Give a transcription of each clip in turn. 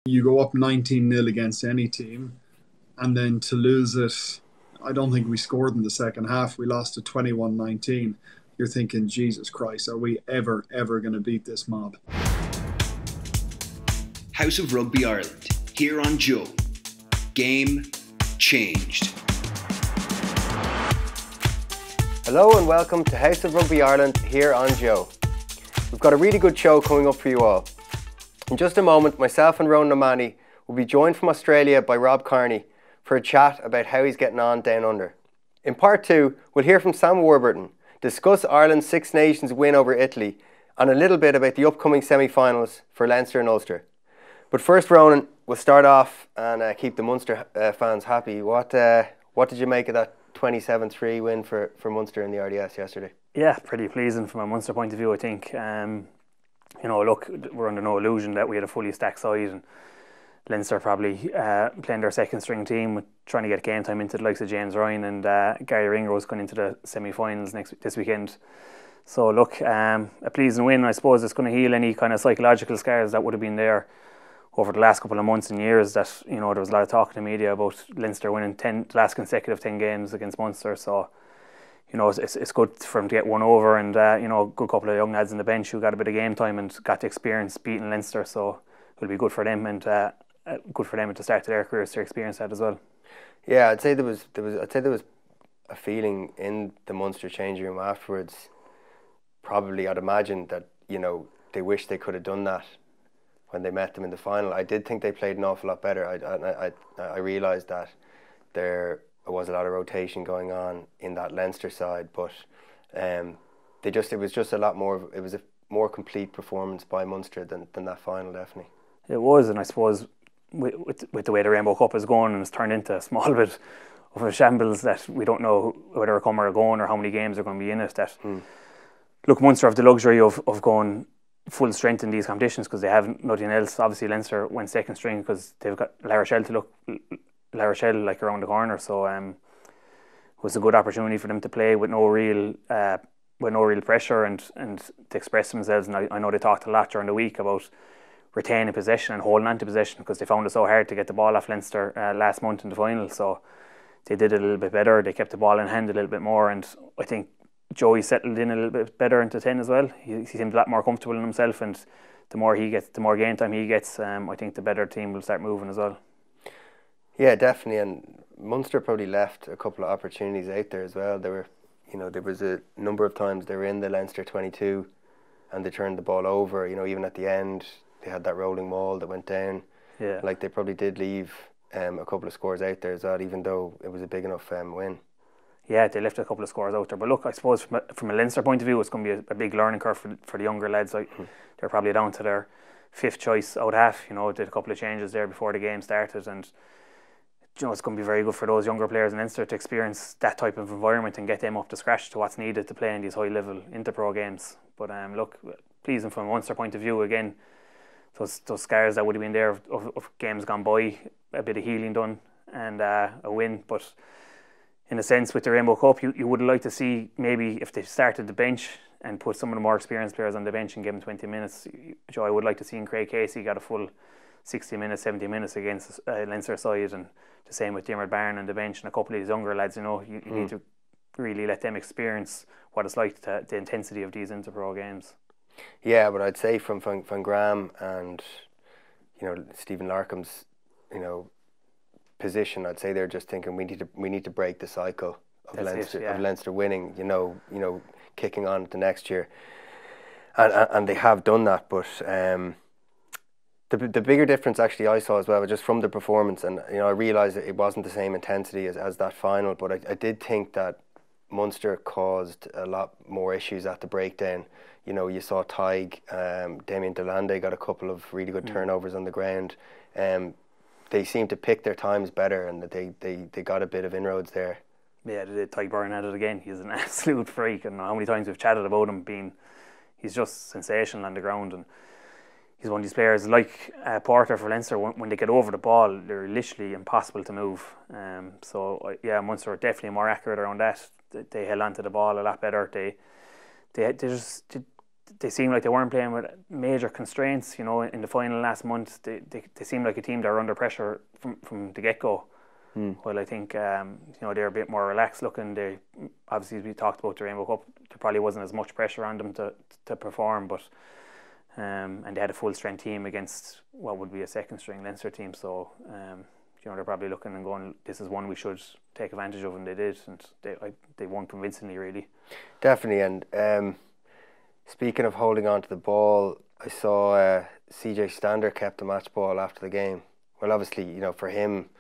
You go up 19-0 against any team, and then to lose it, I don't think we scored in the second half. We lost to 21-19. You're thinking, Jesus Christ, are we ever going to beat this mob? House of Rugby Ireland, here on Joe. Game changed. Hello and welcome to House of Rugby Ireland, here on Joe. We've got a really good show coming up for you all. In just a moment, myself and Ronan will be joined from Australia by Rob Kearney for a chat about how he's getting on down under. In part 2, we'll hear from Sam Warburton, discuss Ireland's Six Nations win over Italy, and a little bit about the upcoming semi-finals for Leinster and Ulster. But first, Ronan, we'll start off and keep the Munster fans happy. What did you make of that 27-3 win for Munster in the RDS yesterday? Yeah, pretty pleasing from a Munster point of view, I think. Look, we're under no illusion that we had a fully stacked side, and Leinster probably playing their second string team, trying to get game time into the likes of James Ryan and Gary Ringrose going into the semi-finals this weekend. So look, a pleasing win. I suppose it's going to heal any kind of psychological scars that would have been there over the last couple of months and years. That there was a lot of talk in the media about Leinster winning the last consecutive 10 games against Munster. So it's good for him to get one over, and a good couple of young lads on the bench who got a bit of game time and got the experience beating Leinster. So it'll be good for them, and good for them at the start of their careers to experience that as well. Yeah, I'd say there was a feeling in the Munster changing room afterwards. Probably, I'd imagine that they wish they could have done that when they met them in the final. I did think they played an awful lot better. I realised that there was a lot of rotation going on in that Leinster side, but it was a more complete performance by Munster than that final, definitely. It was, and I suppose with the way the Rainbow Cup is going, and it's turned into a small bit of a shambles that we don't know whether a come or a going or how many games are going to be in it. Look, Munster have the luxury of going full strength in these competitions because they have nothing else. Obviously, Leinster went second string because they've got La Rochelle like around the corner. So it was a good opportunity for them to play with no real pressure and to express themselves. And I know they talked a lot during the week about retaining possession and holding on to possession because they found it so hard to get the ball off Leinster last month in the final. So they did it a little bit better. They kept the ball in hand a little bit more, and I think Joey settled in a little bit better into 10 as well. He seemed a lot more comfortable in himself, and the more game time he gets, I think the better team will start moving as well. Yeah, definitely, and Munster probably left a couple of opportunities out there as well. There was a number of times they were in the Leinster 22 and they turned the ball over. Even at the end, they had that rolling maul that went down. Yeah, like they probably did leave a couple of scores out there as well, even though it was a big enough win. Yeah, they left a couple of scores out there. But look, I suppose from a Leinster point of view, it's going to be a big learning curve for the younger lads. They're probably down to their fifth choice out half. Did a couple of changes there before the game started, and it's going to be very good for those younger players in Leinster to experience that type of environment and get them up to scratch to what's needed to play in these high-level inter-pro games. But look, pleasing from a Munster point of view again. Those scars that would have been there of games gone by, a bit of healing done, and a win. But in a sense, with the Rainbow Cup, you would like to see maybe if they started the bench and put some of the more experienced players on the bench and give them 20 minutes. Joe, I would like to see Craig Casey got a full 60 minutes, 70 minutes against Leinster side, and the same with Diarmuid Barron on the bench and a couple of these younger lads. You need to really let them experience what it's like, the intensity of these inter-pro games. Yeah, but I'd say from Van Graham and Stephen Larkham's position, I'd say they're just thinking we need to break the cycle of Leinster winning. Kicking on to next year, and they have done that. But the bigger difference actually I saw as well, just from the performance, and I realised that it wasn't the same intensity as that final, but I did think that Munster caused a lot more issues at the breakdown. You saw Tig, Damien Delande got a couple of really good turnovers on the ground. They seemed to pick their times better, and that they got a bit of inroads there. Yeah, Tig Byrne had it again. He's an absolute freak, and how many times we've chatted about him he's just sensational on the ground, and he's one of these players like Porter for Leinster. When they get over the ball, they're literally impossible to move. Munster are definitely more accurate around that. They held onto the ball a lot better. They they seemed like they weren't playing with major constraints. You know, in the final last month, they seemed like a team that were under pressure from the get-go. Well, I think you know, they're a bit more relaxed looking. They obviously, as we talked about the Rainbow Cup, there probably wasn't as much pressure on them to perform, but and they had a full strength team against what would be a second string Leinster team. So you know, they're probably looking and going, this is one we should take advantage of, and they did, and they won convincingly, really. Definitely. And speaking of holding on to the ball, I saw CJ Stander kept the match ball after the game. Well, obviously, you know, for him,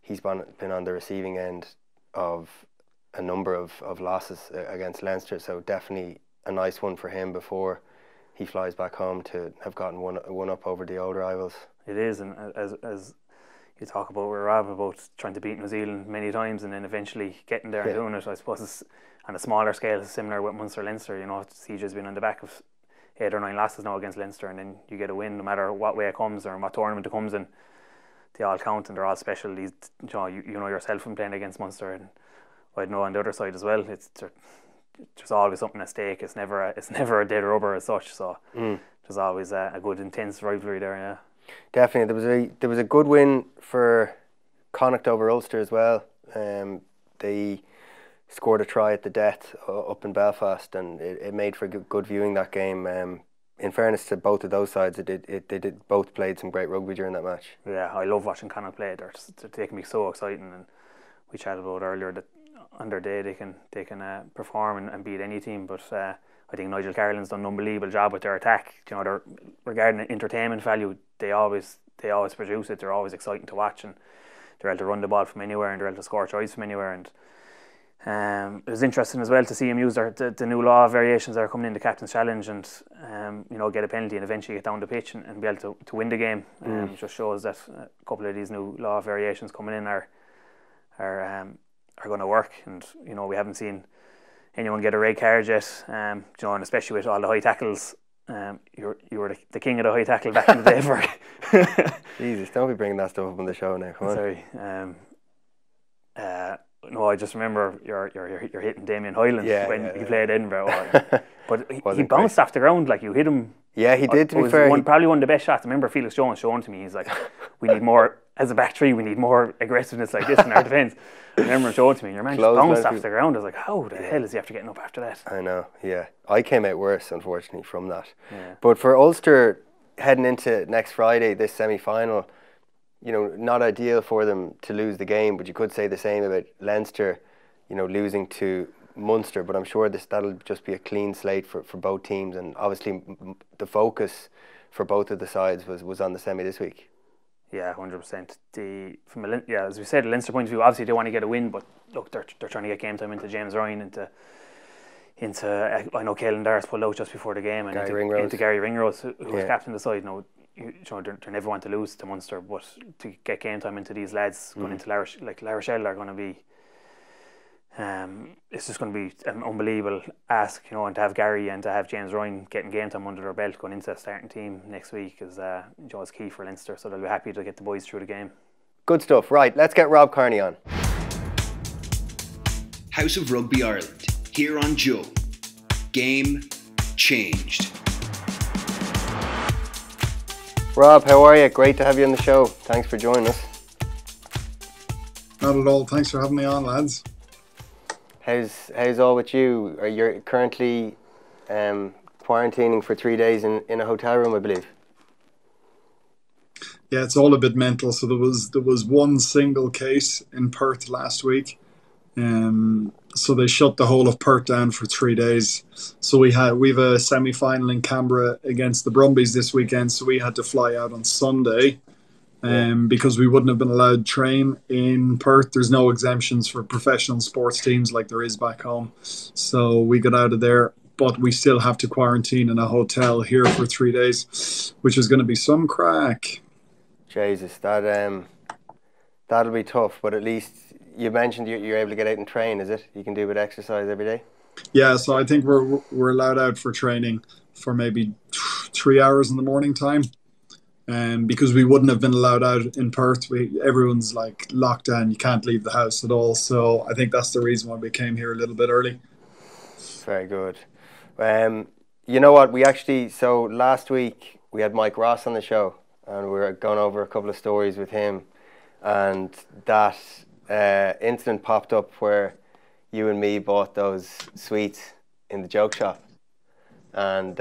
he's been on the receiving end of a number of losses against Leinster, so definitely a nice one for him before he flies back home to have gotten one up over the old rivals. It is, and as you talk about Rob about trying to beat New Zealand many times and then eventually getting there and doing it, I suppose it's, on a smaller scale, it's similar with Munster Leinster. You know, CJ's been on the back of 8 or 9 losses now against Leinster, and then you get a win no matter what way it comes or what tournament it comes in. They all count and they're all special. These, you know yourself from playing against Munster, and I know on the other side as well. There's always something at stake. It's never a dead rubber as such. So there's always a good intense rivalry there. Yeah. Definitely, there was a good win for Connacht over Ulster as well. They scored a try at the death up in Belfast, and it made for good viewing that game. In fairness to both of those sides, they did both played some great rugby during that match. Yeah, I love watching Connacht play. They can be so exciting, and we chatted about earlier that on their day they can perform and beat any team. But I think Nigel Carlin's done an unbelievable job with their attack. You know, regarding entertainment value, they always produce it. They're always exciting to watch, and they're able to run the ball from anywhere, and they're able to score tries from anywhere. And it was interesting as well to see him use the new law variations that are coming in the Captain's Challenge, and you know, get a penalty and eventually get down the pitch and be able to win the game. It just shows that a couple of these new law variations coming in are going to work. And you know, we haven't seen anyone get a red card yet. You know, and especially with all the high tackles. You were the king of the high tackle back in the day. For Jesus, don't be bringing that stuff up on the show now. Come on. Sorry. No, I just remember you're hitting Damien Hyland when he played Edinburgh. But he bounced off the ground, like you hit him. Yeah, he did, to be fair. Probably one of the best shots. I remember Felix Jones showing to me, he's like, we need more, as a back three, we need more aggressiveness like this in our defence. I remember him showing to me, and your man just bounced off the ground. I was like, how the hell is he after getting up after that? I know, yeah. I came out worse, unfortunately, from that. Yeah. But for Ulster, heading into next Friday, this semi-final, you know, not ideal for them to lose the game, but you could say the same about Leinster, you know, losing to Munster. But I'm sure that'll just be a clean slate for both teams, and obviously the focus for both of the sides was on the semi this week. Yeah, 100%. As we said, Leinster point of view, obviously they want to get a win, but look, they're trying to get game time into James Ryan, into I know Caelan Darris pulled out just before the game, and into Gary Ringrose, who was captain of the side. Now, you know, they never want to lose to Munster, but to get game time into these lads going into La Rochelle are going to be, it's just going to be an unbelievable ask, you know, and to have Gary and to have James Ryan getting game time under their belt going into a starting team next week is key for Leinster, so they'll be happy to get the boys through the game. Good stuff. Right, let's get Rob Kearney on. House of Rugby Ireland, here on Joe. Game changed. Rob, how are you? Great to have you on the show. Thanks for joining us. Not at all. Thanks for having me on, lads. How's all with you? Are you currently quarantining for 3 days in a hotel room, I believe? Yeah, it's all a bit mental. So there was one single case in Perth last week. So they shut the whole of Perth down for 3 days. So we've a semi-final in Canberra against the Brumbies this weekend. So we had to fly out on Sunday. Because we wouldn't have been allowed to train in Perth. There's no exemptions for professional sports teams like there is back home. So we got out of there, but we still have to quarantine in a hotel here for 3 days, which is going to be some crack. Jesus, that'll be tough, but at least you mentioned you're able to get out and train, is it? You can do a bit of exercise every day? Yeah, so I think we're allowed out for training for maybe 3 hours in the morning time. Because we wouldn't have been allowed out in Perth. Everyone's like locked down, you can't leave the house at all. So I think that's the reason why we came here a little bit early. Very good. You know what? So last week we had Mike Ross on the show, and we were going over a couple of stories with him, and that incident popped up where you and me bought those sweets in the joke shop, and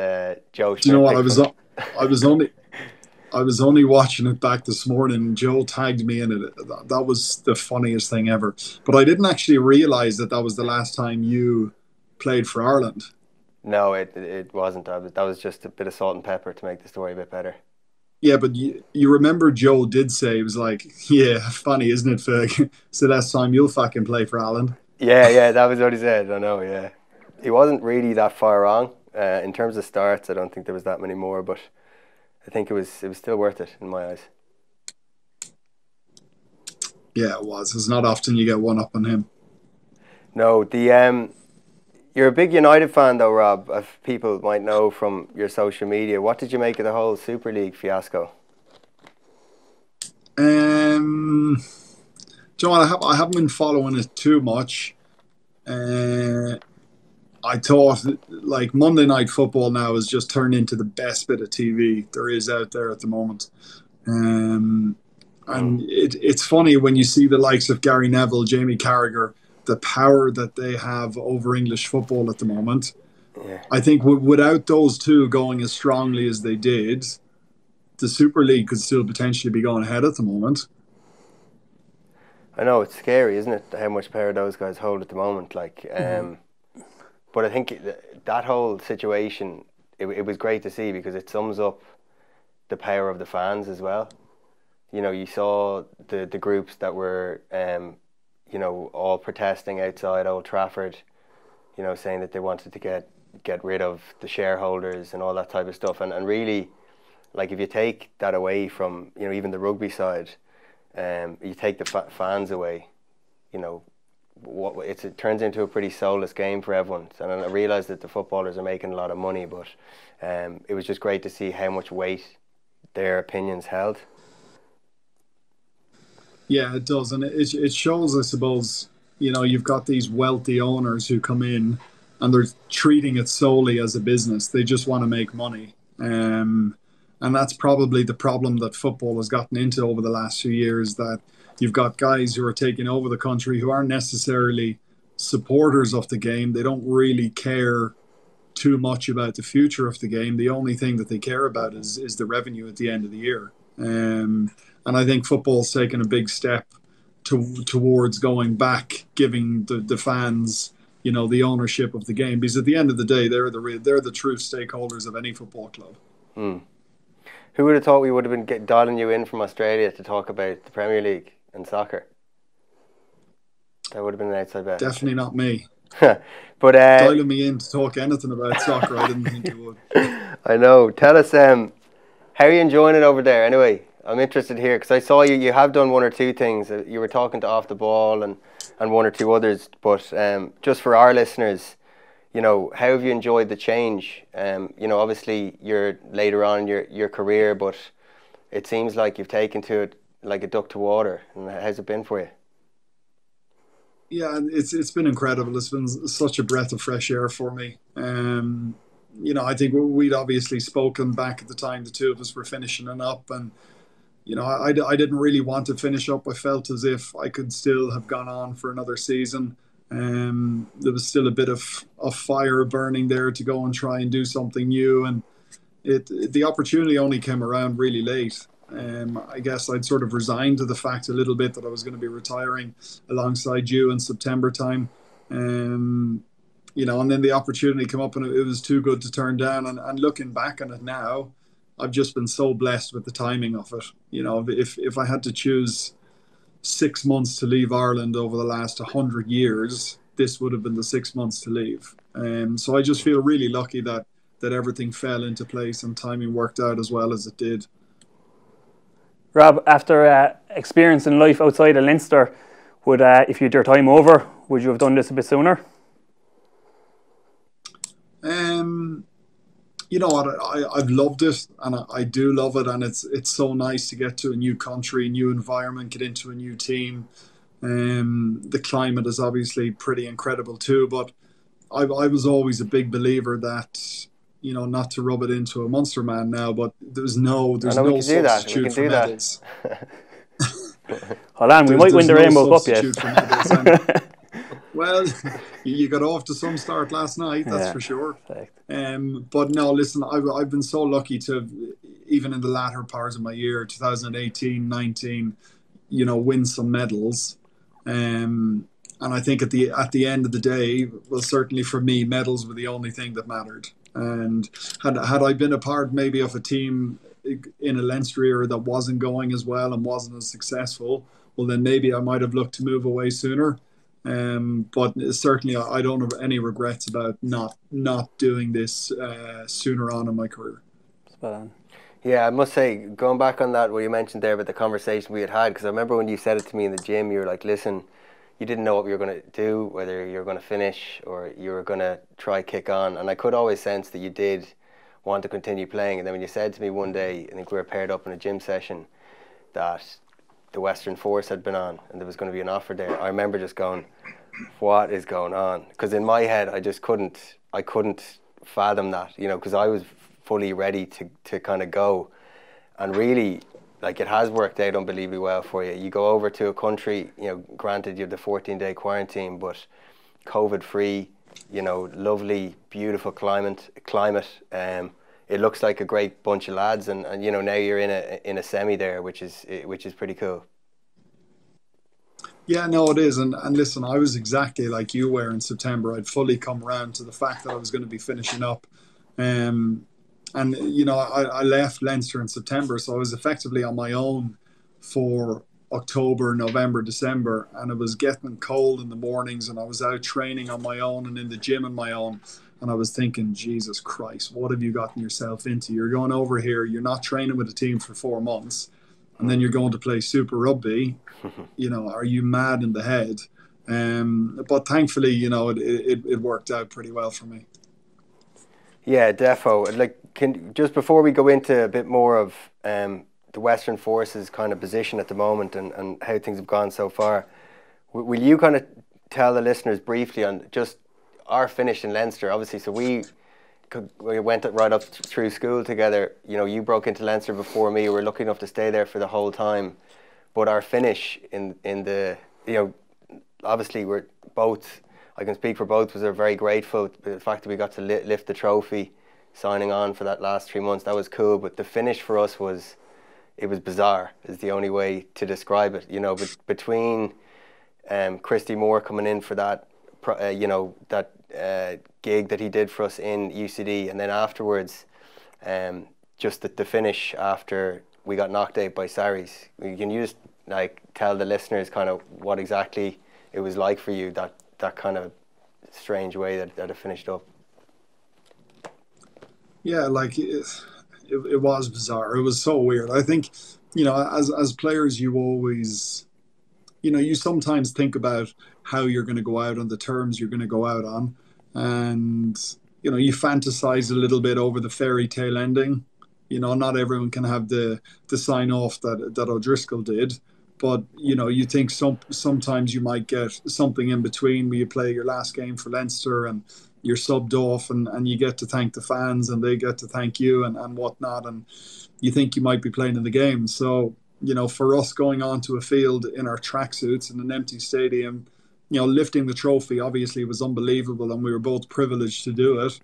Joe. Do you know what? I was only watching it back this morning. Joe tagged me in it. That was the funniest thing ever. But I didn't actually realize that was the last time you played for Ireland. No, it wasn't. That was just a bit of salt and pepper to make the story a bit better. Yeah, but you remember Joe did say, he was like, yeah, funny, isn't it, Ferg? It's the last time you'll fucking play for Ireland. Yeah, that was what he said. I know, yeah. He wasn't really that far wrong. In terms of starts, I don't think there was that many more, but I think it was still worth it in my eyes. Yeah, it was. It's not often you get one up on him. No, you're a big United fan though, Rob, as people might know from your social media. What did you make of the whole Super League fiasco? John, I haven't been following it too much. I thought like Monday Night Football now has just turned into the best bit of TV there is out there at the moment. And it's funny when you see the likes of Gary Neville, Jamie Carragher, the power that they have over English football at the moment. Yeah. I think without those two going as strongly as they did, the Super League could still potentially be going ahead at the moment. I know, it's scary, isn't it, how much power those guys hold at the moment. Like, but I think that whole situation, it was great to see because it sums up the power of the fans as well. You know, you saw the groups that were, you know, all protesting outside Old Trafford, you know, saying that they wanted to get rid of the shareholders and all that type of stuff. And really, like, if you take that away from, you know, even the rugby side, you take the fans away, you know, it turns into a pretty soulless game for everyone. And I realise that the footballers are making a lot of money, but it was just great to see how much weight their opinions held. Yeah, it does. And it shows, I suppose, you know, you've got these wealthy owners who come in and they're treating it solely as a business. They just want to make money. And that's probably the problem that football has gotten into over the last few years, that you've got guys who are taking over the country who aren't necessarily supporters of the game. They don't really care too much about the future of the game. The only thing that they care about is the revenue at the end of the year. And I think football's taken a big step towards going back, giving the fans, you know, the ownership of the game. Because at the end of the day, they're the true stakeholders of any football club. Who would have thought we would have been dialing you in from Australia to talk about the Premier League and soccer? That would have been an outside bet. Definitely not me. But dialing me in to talk anything about soccer, I didn't think you would. I know. Tell us, how are you enjoying it over there? Anyway, I'm interested here because I saw you have done one or two things. You were talking to Off the Ball and one or two others. But just for our listeners, you know, how have you enjoyed the change? You know, obviously you're later on in your career, but it seems like you've taken to it like a duck to water. And how's it been for you? Yeah, it's been incredible. It's been such a breath of fresh air for me. You know, I think we'd obviously spoken back at the time the two of us were finishing it up, and you know, I didn't really want to finish up. I felt as if I could still have gone on for another season. There was still a bit of fire burning there to go and try and do something new, and the opportunity only came around really late. I guess I'd sort of resigned to the fact a little bit that I was going to be retiring alongside you in September time. You know, and then the opportunity came up and it was too good to turn down. And looking back on it now, I've just been so blessed with the timing of it. You know, if I had to choose 6 months to leave Ireland over the last 100 years, this would have been the 6 months to leave. So I just feel really lucky that everything fell into place and timing worked out as well as it did. Rob, after experience in life outside of Leinster, would if you had your time over, would you have done this a bit sooner? You know what, I've loved it, and I do love it, and it's so nice to get to a new country, new environment, get into a new team. The climate is obviously pretty incredible too, but I was always a big believer that, not to rub it into a Munster man now, but there's no we can do that. We substitute can for do that. medals. Hold on, we might win the There's Rainbow no Cup yet. substitute for medals. Well, you got off to some start last night, that's for sure. But no, listen, I've been so lucky to, even in the latter parts of my year, 2018, 19, win some medals. And I think at the end of the day, well, certainly for me, medals were the only thing that mattered. And had I been a part maybe of a team in a Leinster era that wasn't going as well and wasn't as successful, well, then maybe I might have looked to move away sooner. But certainly I don't have any regrets about not doing this sooner on in my career. Spot on. Yeah, I must say, going back on that, what you mentioned there about the conversation we had, because I remember when you said it to me in the gym, you were like, listen, you didn't know what you were going to do, whether you were going to finish or you were going to try kick on. And I could always sense that you did want to continue playing. And then when you said to me one day, I think we were paired up in a gym session, that the Western Force had been on and there was going to be an offer there, I remember just going, what is going on? Because in my head, I couldn't fathom that, because I was fully ready to kind of go. And really, like, it has worked out unbelievably well for you. You go over to a country, granted you have the 14-day quarantine, but COVID-free, lovely, beautiful climate. It looks like a great bunch of lads, and now you're in a semi there, which is pretty cool. Yeah, no, it is. And listen, I was exactly like you were in September. I'd fully come around to the fact that I was going to be finishing up. And, I left Leinster in September, so I was effectively on my own for October, November, December, and it was getting cold in the mornings, and I was out training on my own and in the gym on my own. And I was thinking, Jesus Christ, what have you gotten yourself into? You're going over here, you're not training with a team for 4 months, and then you're going to play Super Rugby. Are you mad in the head? But thankfully, it worked out pretty well for me. Yeah, defo. Like, just before we go into a bit more of the Western Force's kind of position at the moment and how things have gone so far, will you kind of tell the listeners briefly on just our finish in Leinster? Obviously, so we went right up through school together. You broke into Leinster before me. We were lucky enough to stay there for the whole time. But our finish in the, obviously we're both, I can speak for both, was very grateful. The fact that we got to lift the trophy, signing on for that last 3 months, that was cool. But the finish for us was bizarre, is the only way to describe it. But between Christy Moore coming in for that, that gig that he did for us in UCD, and then afterwards, just the finish after we got knocked out by Sarries. Can you just tell the listeners kind of what exactly it was like for you, that kind of strange way that it finished up? Yeah, it was bizarre. It was so weird. I think, as players, you always, you sometimes think about how you're going to go out on the terms you're going to go out on. And, you fantasize a little bit over the fairy tale ending. Not everyone can have the sign off that O'Driscoll did. But, you think sometimes you might get something in between where you play your last game for Leinster and you're subbed off and you get to thank the fans and they get to thank you and whatnot. And you think you might be playing in the game. So, for us going onto a field in our tracksuits in an empty stadium, lifting the trophy obviously was unbelievable and we were both privileged to do it.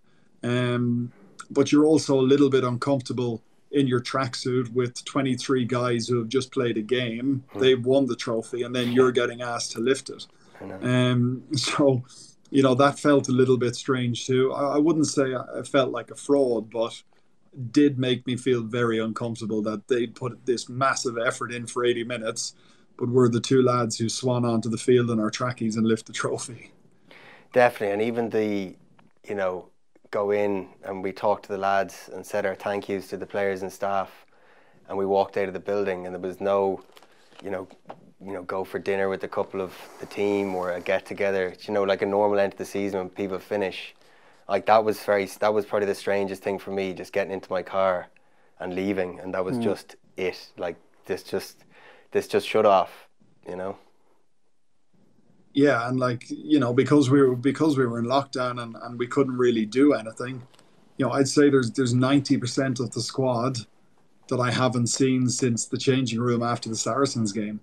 But you're also a little bit uncomfortable in your tracksuit with 23 guys who have just played a game. They've won the trophy and then you're getting asked to lift it. So, that felt a little bit strange too. I wouldn't say I felt like a fraud, but did make me feel very uncomfortable that they'd put this massive effort in for 80 minutes, but we're the two lads who swan onto the field in our trackies and lift the trophy. Definitely, and even the, go in and we talked to the lads and said our thank yous to the players and staff, and we walked out of the building and there was no, go for dinner with a couple of the team or a get together, like a normal end to the season when people finish. Like that was probably the strangest thing for me, just getting into my car and leaving, and that was just it. Like this just shut off, Yeah, and because we were in lockdown and we couldn't really do anything, I'd say there's 90% of the squad that I haven't seen since the changing room after the Saracens game.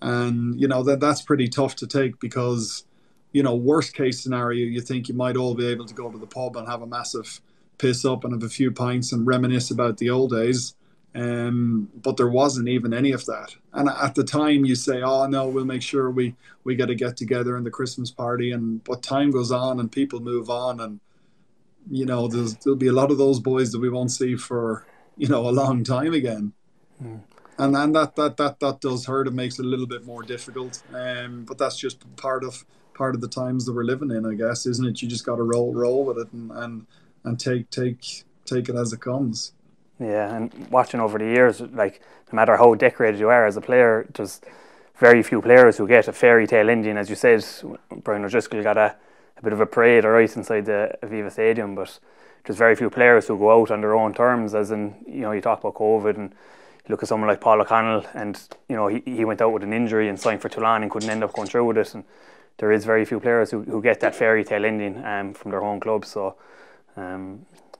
And, that's pretty tough to take because, worst case scenario, you think you might all be able to go to the pub and have a massive piss up and have a few pints and reminisce about the old days. But there wasn't even any of that. And at the time you say, oh no, we'll make sure we get to get together in the Christmas party. But time goes on and people move on, and there'll be a lot of those boys that we won't see for a long time again. And that does hurt. It makes it a little bit more difficult. But that's just part of the times that we're living in, I guess, isn't it? You just got to roll with it and take it as it comes. Yeah, and watching over the years, like, no matter how decorated you are as a player, there's very few players who get a fairy tale ending. As you said, Brian O'Driscoll got a bit of a parade right inside the Aviva Stadium, but there's very few players who go out on their own terms, as in, you talk about COVID, and you look at someone like Paul O'Connell, and he went out with an injury and signed for Toulon and couldn't end up going through with it, and there is very few players who get that fairy tale ending from their home club. So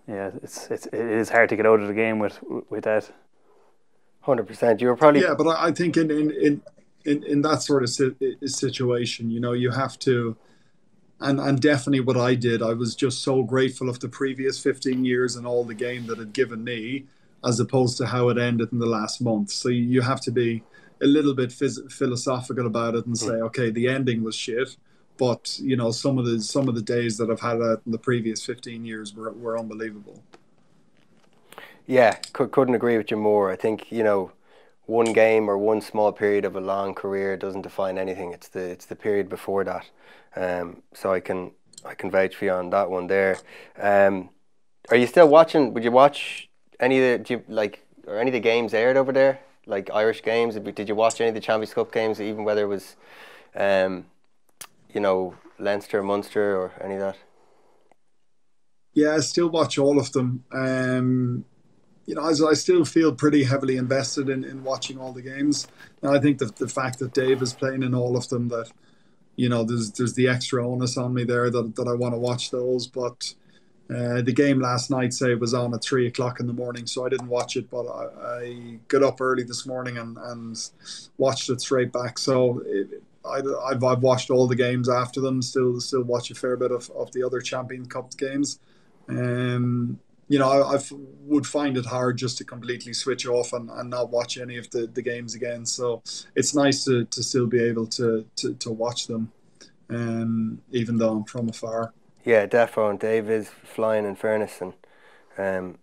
yeah, it is hard to get out of the game with that. 100%. You were probably but I think in that sort of situation, you have to, and definitely what I did, I was just so grateful of the previous 15 years and all the game that had given me, as opposed to how it ended in the last month. So you have to be a little bit philosophical about it and say, okay, the ending was shit, but some of the days that I've had out in the previous 15 years were unbelievable. Yeah, couldn't agree with you more. I think one game or one small period of a long career doesn't define anything. It's the period before that. So I can vouch for you on that one there. Are you still watching? Would you watch any of any of the games aired over there, like Irish games? Did you watch any of the Champions Cup games, even whether it was Leinster, Munster, or any of that? Yeah, I still watch all of them. I still feel pretty heavily invested in watching all the games. And I think the fact that Dave is playing in all of them, that there's the extra onus on me there that I want to watch those. But the game last night, say, was on at 3:00 in the morning, so I didn't watch it. But I got up early this morning and watched it straight back. So I've watched all the games after them. Still watch a fair bit of the other Champions Cup games. I would find it hard just to completely switch off and not watch any of the games again. So it's nice to still be able to watch them, even though I'm from afar. Yeah, defo, and Dave is flying, in fairness, and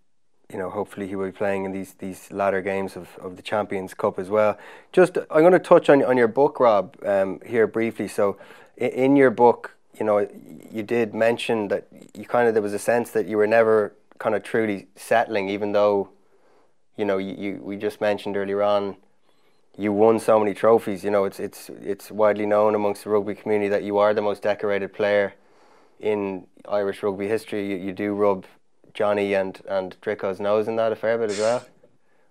hopefully he will be playing in these latter games of the Champions Cup as well. Just, I'm going to touch on your book, Rob, here briefly. So in your book, you did mention that there was a sense that you were never kind of truly settling, even though we just mentioned earlier on you won so many trophies. It's widely known amongst the rugby community that you are the most decorated player in Irish rugby history. You do rub Johnny and Drico's nose in that a fair bit as well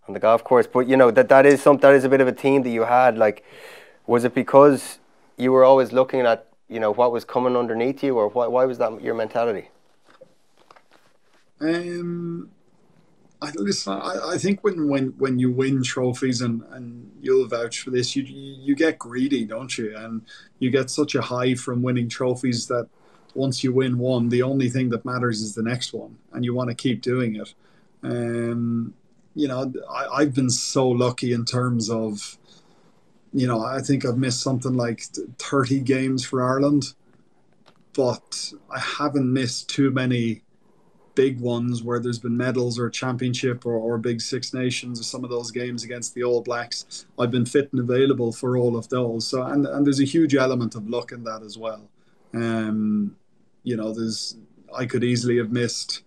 on the golf course. But that is a bit of a theme that you had. Like, was it because you were always looking at what was coming underneath you, or why was that your mentality? I think when you win trophies, and you'll vouch for this, you get greedy, don't you? And you get such a high from winning trophies that once you win one, the only thing that matters is the next one, and you want to keep doing it. I've been so lucky in terms of, I think I've missed something like 30 games for Ireland, but I haven't missed too many big ones where there's been medals or championship or big Six Nations or some of those games against the All Blacks. I've been fit and available for all of those. So and there's a huge element of luck in that as well. I could easily have missed,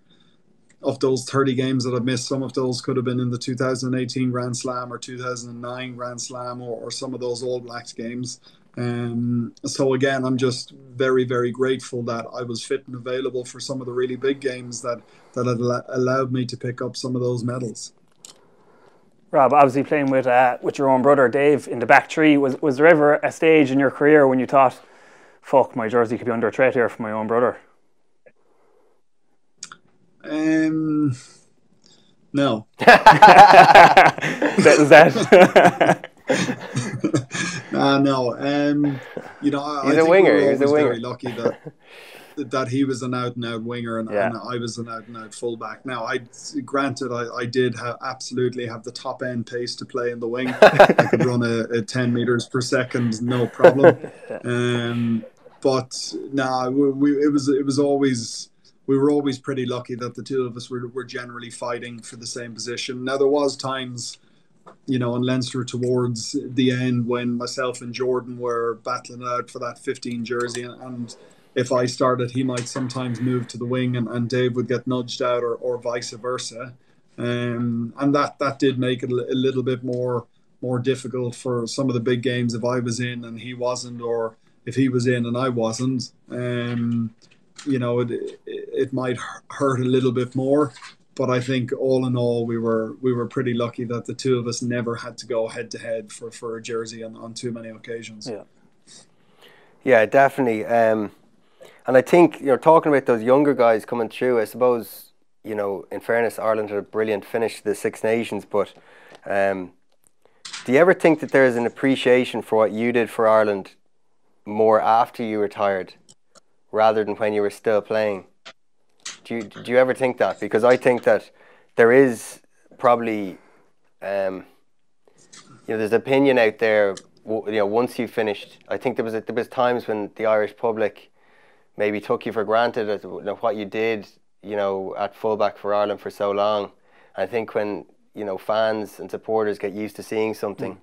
of those 30 games that I've missed, some of those could have been in the 2018 Grand Slam or 2009 Grand Slam or some of those All Blacks games. So again, I'm just very, very grateful that I was fit and available for some of the really big games that had allowed me to pick up some of those medals. Rob, obviously playing with your own brother Dave in the back three, was there ever a stage in your career when you thought, fuck, my jersey could be under threat here for my own brother? No. That was that. No. You know, I He's a think winger. we were He's a always winger. very lucky that he was an out and out winger and I was an out and out fullback. Now, granted I did absolutely have the top end pace to play in the wing. I could run a 10 meters per second, no problem. But nah, it was always. We were always pretty lucky that the two of us were generally fighting for the same position. Now, there was times, you know, in Leinster towards the end when myself and Jordan were battling it out for that 15 jersey, and if I started, he might sometimes move to the wing and Dave would get nudged out, or vice versa. And that did make it a little bit more difficult for some of the big games if I was in and he wasn't, or if he was in and I wasn't. You know, it might hurt a little bit more, but I think all in all, we were pretty lucky that the two of us never had to go head to head for a jersey on too many occasions. Yeah, definitely. And I think, you know, talking about those younger guys coming through, I suppose, you know, in fairness, Ireland had a brilliant finish to the Six Nations, but do you ever think that there is an appreciation for what you did for Ireland more after you retired, rather than when you were still playing? Do you ever think that? Because I think that there is probably, you know, there's opinion out there. You know, once you finished, I think there was times when the Irish public maybe took you for granted as, you know, what you did, you know, at fullback for Ireland for so long. I think when, you know, fans and supporters get used to seeing something,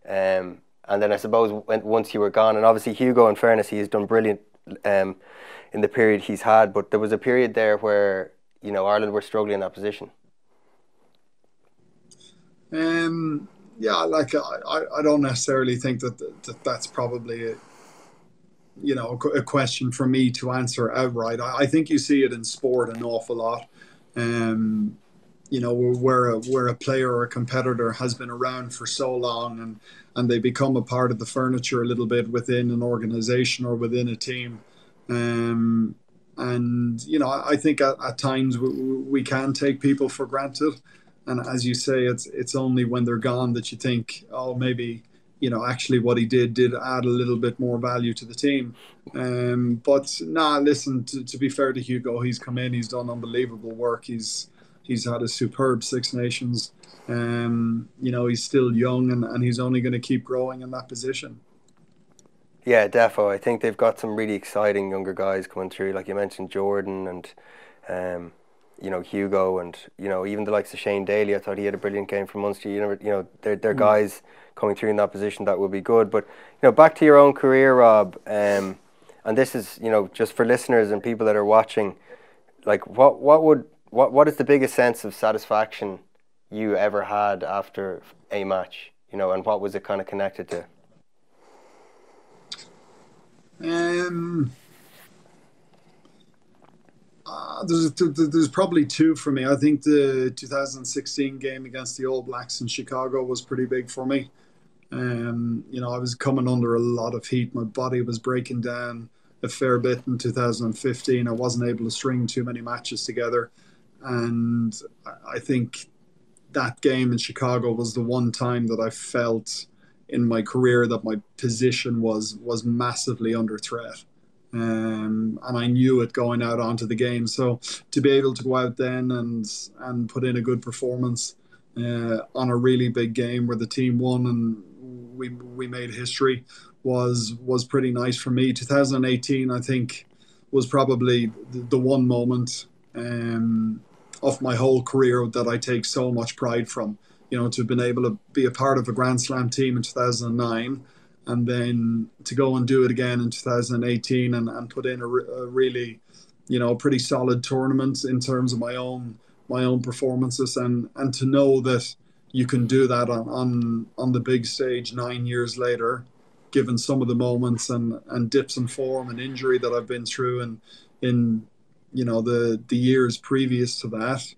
and then I suppose once you were gone, and obviously Hugo, in fairness, he has done brilliant in the period he's had, but there was a period there where, you know, Ireland were struggling in that position. Yeah, like I don't necessarily think that's probably a question for me to answer outright. I think you see it in sport an awful lot. You know, where a player or a competitor has been around for so long and they become a part of the furniture a little bit within an organization or within a team. And, you know, I think at times we can take people for granted. And as you say, it's only when they're gone that you think, oh, maybe, you know, actually what he did add a little bit more value to the team. But listen, to be fair to Hugo, he's come in, he's done unbelievable work. He's had a superb Six Nations. You know, he's still young and he's only going to keep growing in that position. Yeah, defo. I think they've got some really exciting younger guys coming through, like you mentioned, Jordan and you know, Hugo, and, you know, even the likes of Shane Daly. I thought he had a brilliant game for Munster. You know, they're guys coming through in that position that will be good. But, you know, back to your own career, Rob, and this is, you know, just for listeners and people that are watching, like what is the biggest sense of satisfaction you ever had after a match, you know, and what was it kind of connected to? There's probably two for me. I think the 2016 game against the All Blacks in Chicago was pretty big for me. You know, I was coming under a lot of heat. My body was breaking down a fair bit in 2015. I wasn't able to string too many matches together. And I think that game in Chicago was the one time that I felt in my career that my position was massively under threat. And I knew it going out onto the game. So to be able to go out then and put in a good performance on a really big game where the team won and we made history was pretty nice for me. 2018, I think, was probably the one moment of my whole career that I take so much pride from. You know, to have been able to be a part of a Grand Slam team in 2009 and then to go and do it again in 2018 and put in a really, you know, pretty solid tournament in terms of my own performances and to know that you can do that on the big stage 9 years later, given some of the moments and dips in form and injury that I've been through and in you know the years previous to that.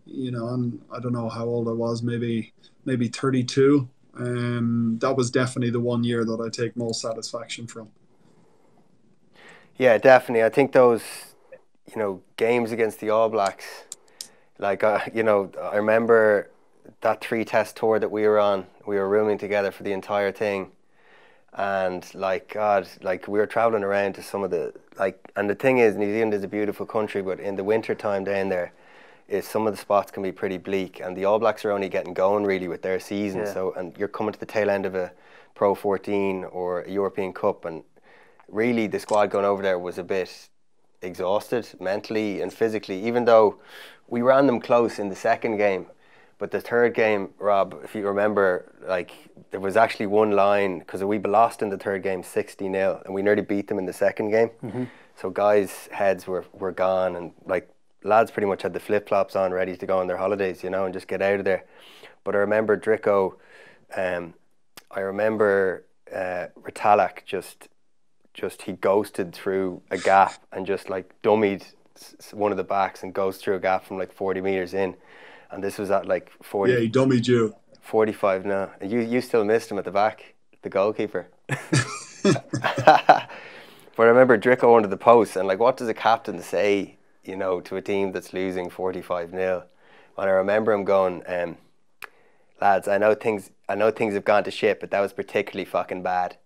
You know, and I don't know how old I was, maybe 32. That was definitely the one year that I take most satisfaction from. Yeah, definitely. I think those, you know, games against the All Blacks, Like, you know, I remember that 3-test tour that we were on. We were rooming together for the entire thing. And like, God, like we were traveling around to some of the, like, and the thing is, New Zealand is a beautiful country, but in the winter time down there, is some of the spots can be pretty bleak, and the All Blacks are only getting going really with their season. Yeah. So, and you're coming to the tail end of a Pro 14 or a European Cup, and really the squad going over there was a bit exhausted mentally and physically, even though we ran them close in the second game. But the third game, Rob, if you remember, like there was actually one line, because we lost in the third game 60-0, and we nearly beat them in the second game. So guys' heads were gone, and like lads pretty much had the flip-flops on ready to go on their holidays, you know, and just get out of there. But I remember Drico, I remember Ritalak just he ghosted through a gap and just like dummied one of the backs and goes through a gap from like 40 metres in. And this was at like 40. Yeah, he dummied you. 45 now. And you still missed him at the back, the goalkeeper. But I remember Drico under the post, and like, what does a captain say, you know, to a team that's losing 45-0? And I remember him going, lads, I know things have gone to shit, but that was particularly fucking bad.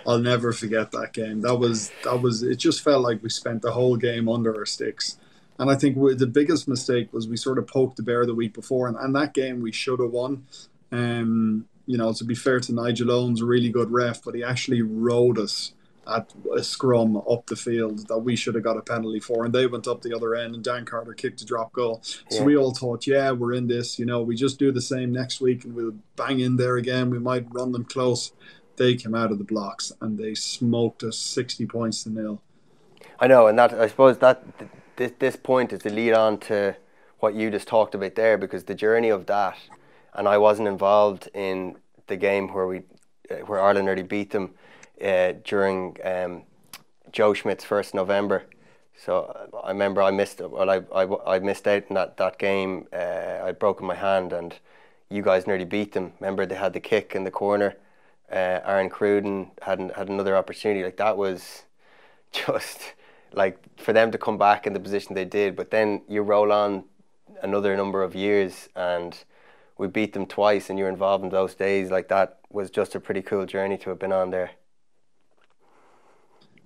I'll never forget that game. That was. It just felt like we spent the whole game under our sticks. And I think the biggest mistake was we sort of poked the bear the week before, and that game we should have won. You know, to be fair to Nigel Owens, a really good ref, but he actually rode us at a scrum up the field that we should have got a penalty for, and they went up the other end, and Dan Carter kicked a drop goal. So we all thought, yeah, we're in this. You know, we just do the same next week, and we'll bang in there again. We might run them close. They came out of the blocks and they smoked us 60 points to 0. I know, and that I suppose that this point is the lead on to what you just talked about there, because the journey of that, and I wasn't involved in the game where Ireland nearly beat them during Joe Schmidt's first November. So I remember I missed out in that game. I'd broken my hand, and you guys nearly beat them. Remember, they had the kick in the corner. Aaron Cruden had another opportunity. Like, that was just like, for them to come back in the position they did. But then you roll on another number of years, and we beat them twice, and you're involved in those days. Like, that was just a pretty cool journey to have been on there.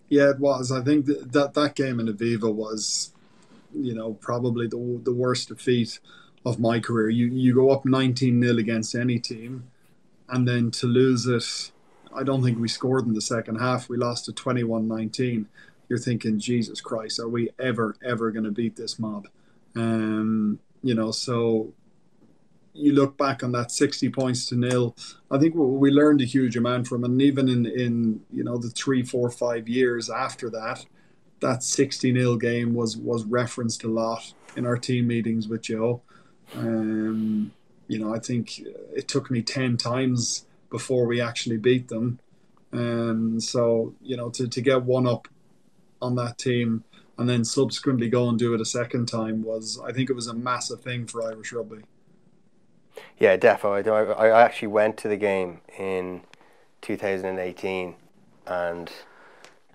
Yeah, it was. I think that game in Aviva was, you know, probably the worst defeat of my career. You go up 19-0 against any team, and then to lose it, I don't think we scored in the second half. We lost at 21-19. You're thinking, Jesus Christ, are we ever going to beat this mob? You know, so you look back on that 60 points to 0. I think we learned a huge amount from it. And even in you know, the 3, 4, 5 years after that 60-0 game was referenced a lot in our team meetings with Joe. You know, I think it took me 10 times before we actually beat them. So, you know, to get one up on that team and then subsequently go and do it a second time I think it was a massive thing for Irish rugby. Yeah, definitely. I actually went to the game in 2018, and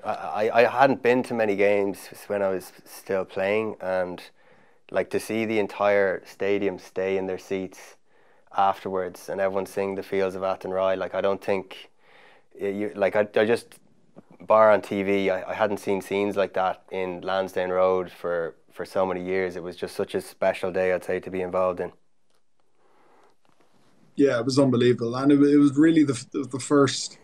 I hadn't been to many games when I was still playing, and like, to see the entire stadium stay in their seats afterwards and everyone sing the Fields of Athenry, like, I don't think I just, bar on TV, I hadn't seen scenes like that in Lansdowne Road for so many years. It was just such a special day, I'd say, to be involved in. Yeah, it was unbelievable, and it was really the first,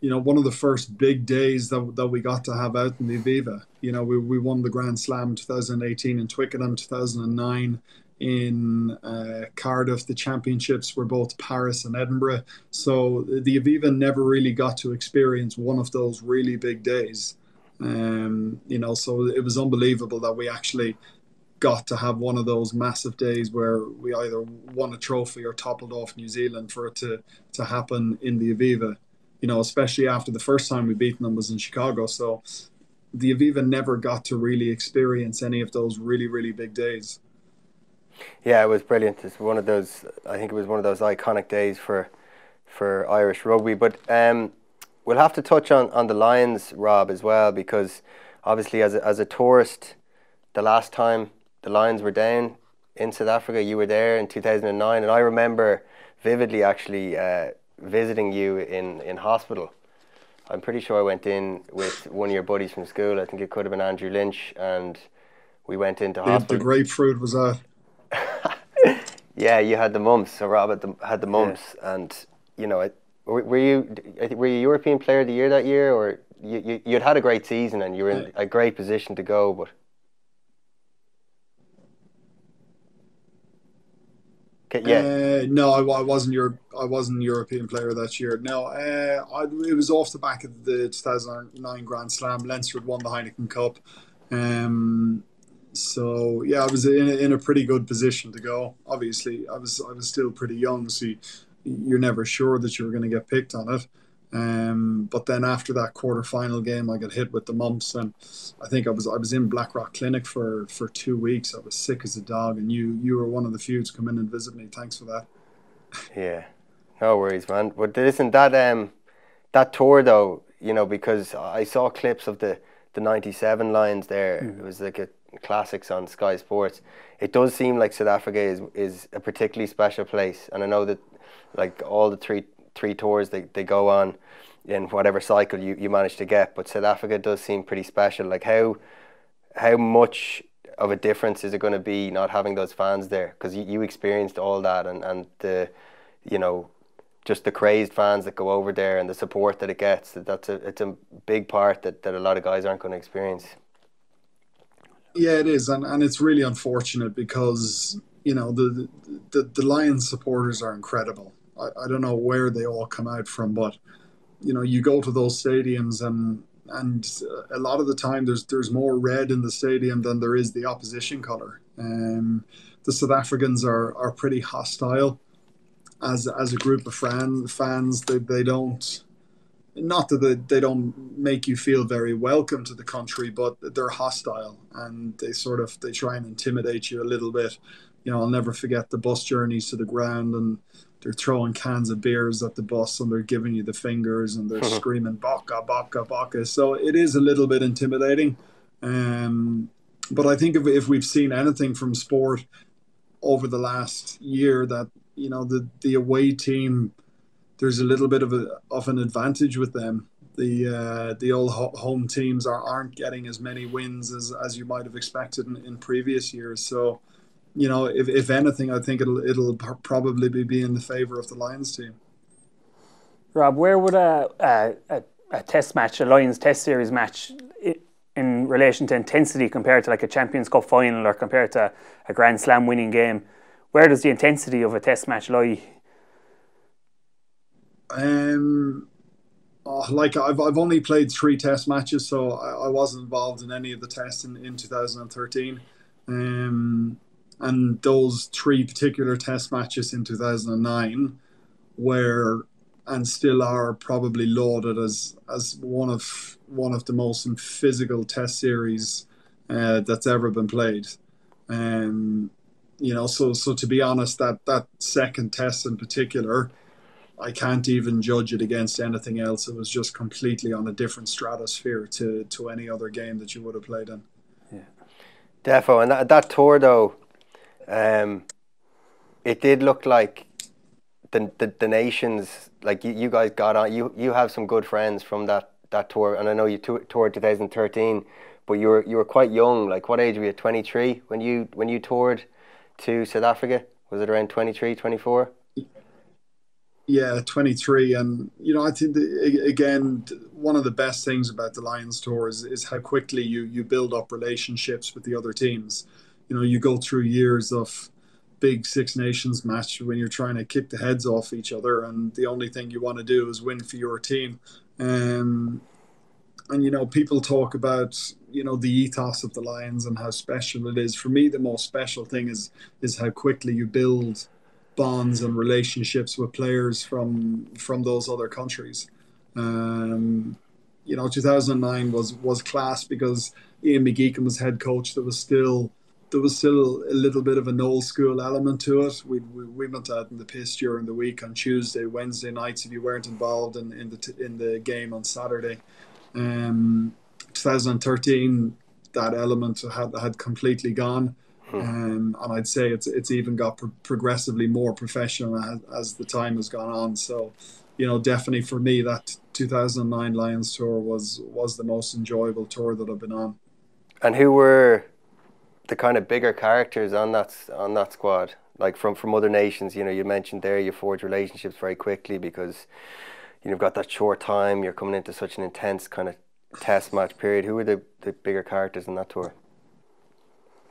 you know, one of the first big days that we got to have out in the Aviva. You know, we won the Grand Slam 2018 in Twickenham, 2009 in Cardiff. The championships were both Paris and Edinburgh. So the Aviva never really got to experience one of those really big days. You know, so it was unbelievable that we actually got to have one of those massive days where we either won a trophy or toppled off New Zealand, for it to happen in the Aviva. You know, especially after the first time we beaten them was in Chicago. So the Aviva never got to really experience any of those really, really big days. Yeah, it was brilliant. It's one of those, I think it was one of those iconic days for Irish rugby. But we'll have to touch on the Lions, Rob, as well, because obviously as a tourist, the last time the Lions were down in South Africa. You were there in 2009, and I remember vividly actually visiting you in hospital. I'm pretty sure I went in with one of your buddies from school. I think it could have been Andrew Lynch, and we went into hospital. The grapefruit was that. Yeah, you had the mumps. So Rob had the mumps, and you know, were you European Player of the Year that year, or you'd had a great season and you were in a great position to go, but. No, I wasn't European Player that year. No, it was off the back of the 2009 Grand Slam. Leinster had won the Heineken Cup, so yeah, I was in a pretty good position to go. Obviously, I was still pretty young, so you're never sure that you were going to get picked on it. But then after that quarter-final game, I got hit with the mumps, and I think I was in Blackrock Clinic for 2 weeks. I was sick as a dog, and you were one of the few to come in and visit me. Thanks for that. Yeah, no worries, man. But listen, that tour though, you know, because I saw clips of the '97 Lions there. It was like a classics on Sky Sports. It does seem like South Africa is a particularly special place, and I know that like all the three tours they go on in whatever cycle you manage to get, but South Africa does seem pretty special. Like how much of a difference is it going to be not having those fans there, because you experienced all that and the, you know, just the crazed fans that go over there and the support that it gets. It's a big part that a lot of guys aren't going to experience. Yeah, it is, and it's really unfortunate because, you know, the Lions supporters are incredible. I don't know where they all come out from, but you know, you go to those stadiums and a lot of the time there's more red in the stadium than there is the opposition colour. The South Africans are pretty hostile as a group of fans. They don't, not that they don't make you feel very welcome to the country, but they're hostile and they try and intimidate you a little bit. You know, I'll never forget the bus journeys to the ground, and they're throwing cans of beers at the bus and they're giving you the fingers and they're screaming "Baka, Baka, Baka." So it is a little bit intimidating. But I think if we've seen anything from sport over the last year, that, you know, the away team, there's a little bit of an advantage with them. The old home teams aren't getting as many wins as you might have expected in previous years. So, you know, if anything, I think it'll probably be in the favour of the Lions team. Rob, where would a test match, a Lions test series match, in relation to intensity compared to like a Champions Cup final or compared to a Grand Slam winning game, where does the intensity of a test match lie? Like I've only played 3 test matches, so I wasn't involved in any of the tests in 2013. And those 3 particular test matches in 2009 were and still are probably lauded as one of the most physical test series that's ever been played. You know, so to be honest, that second test in particular, I can't even judge it against anything else. It was just completely on a different stratosphere to any other game that you would have played in. Yeah, defo. And that tour though, it did look like the nations, like you guys got on. You have some good friends from that tour, and I know you toured 2013, but you were quite young. Like, what age were you? 23 when you toured to South Africa? Was it around 23, 24? Yeah, 23. And, you know, I think, again, one of the best things about the Lions tour is how quickly you build up relationships with the other teams. You know, you go through years of big Six Nations match when you're trying to kick the heads off each other, and the only thing you want to do is win for your team. And, you know, people talk about, you know, the ethos of the Lions and how special it is. For me, the most special thing is how quickly you build bonds and relationships with players from those other countries. You know, 2009 was class because Ian McGeechan was head coach. There was still a little bit of an old school element to it. We went out in the piss during the week on Tuesday, Wednesday nights if you weren't involved in the game on Saturday. 2013, that element had completely gone. And I'd say it's even got progressively more professional as the time has gone on. So, definitely for me, that 2009 Lions tour was the most enjoyable tour that I've been on. And who were the kind of bigger characters on that squad? Like from other nations, you mentioned there you forge relationships very quickly because you've got that short time. You're coming into such an intense kind of test match period. Who were the bigger characters in that tour?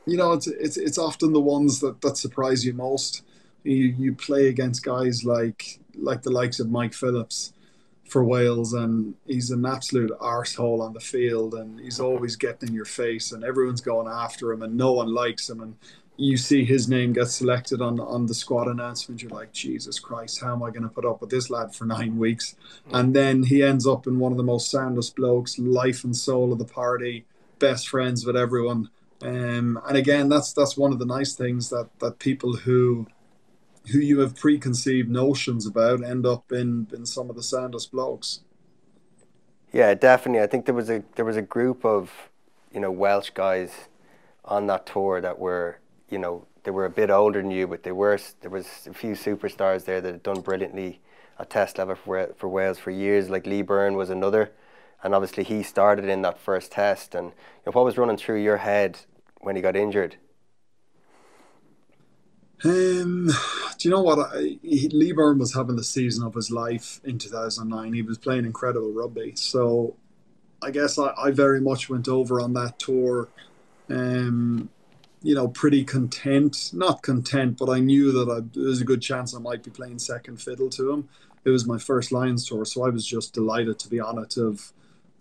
It's often the ones that surprise you most. You play against guys like the likes of Mike Phillips for Wales, and he's an absolute arsehole on the field, and he's always getting in your face, and everyone's going after him, and no one likes him. And you see his name get selected on the squad announcement, you're like, Jesus Christ, how am I going to put up with this lad for 9 weeks? And then he ends up in one of the most soundest blokes, life and soul of the party, best friends with everyone. And again, that's one of the nice things that people who you have preconceived notions about end up in some of the soundest blokes. Yeah, definitely. I think there was a group of Welsh guys on that tour that were they were a bit older than you, but there was a few superstars there that had done brilliantly at test level for Wales for years. Like Lee Byrne was another, and obviously he started in that first test. And what was running through your head when he got injured? Do you know what? Lee Byrne was having the season of his life in 2009. He was playing incredible rugby. So I guess I very much went over on that tour, pretty content. Not content, but I knew that there was a good chance I might be playing second fiddle to him. It was my first Lions tour, so I was just delighted to be on it, to have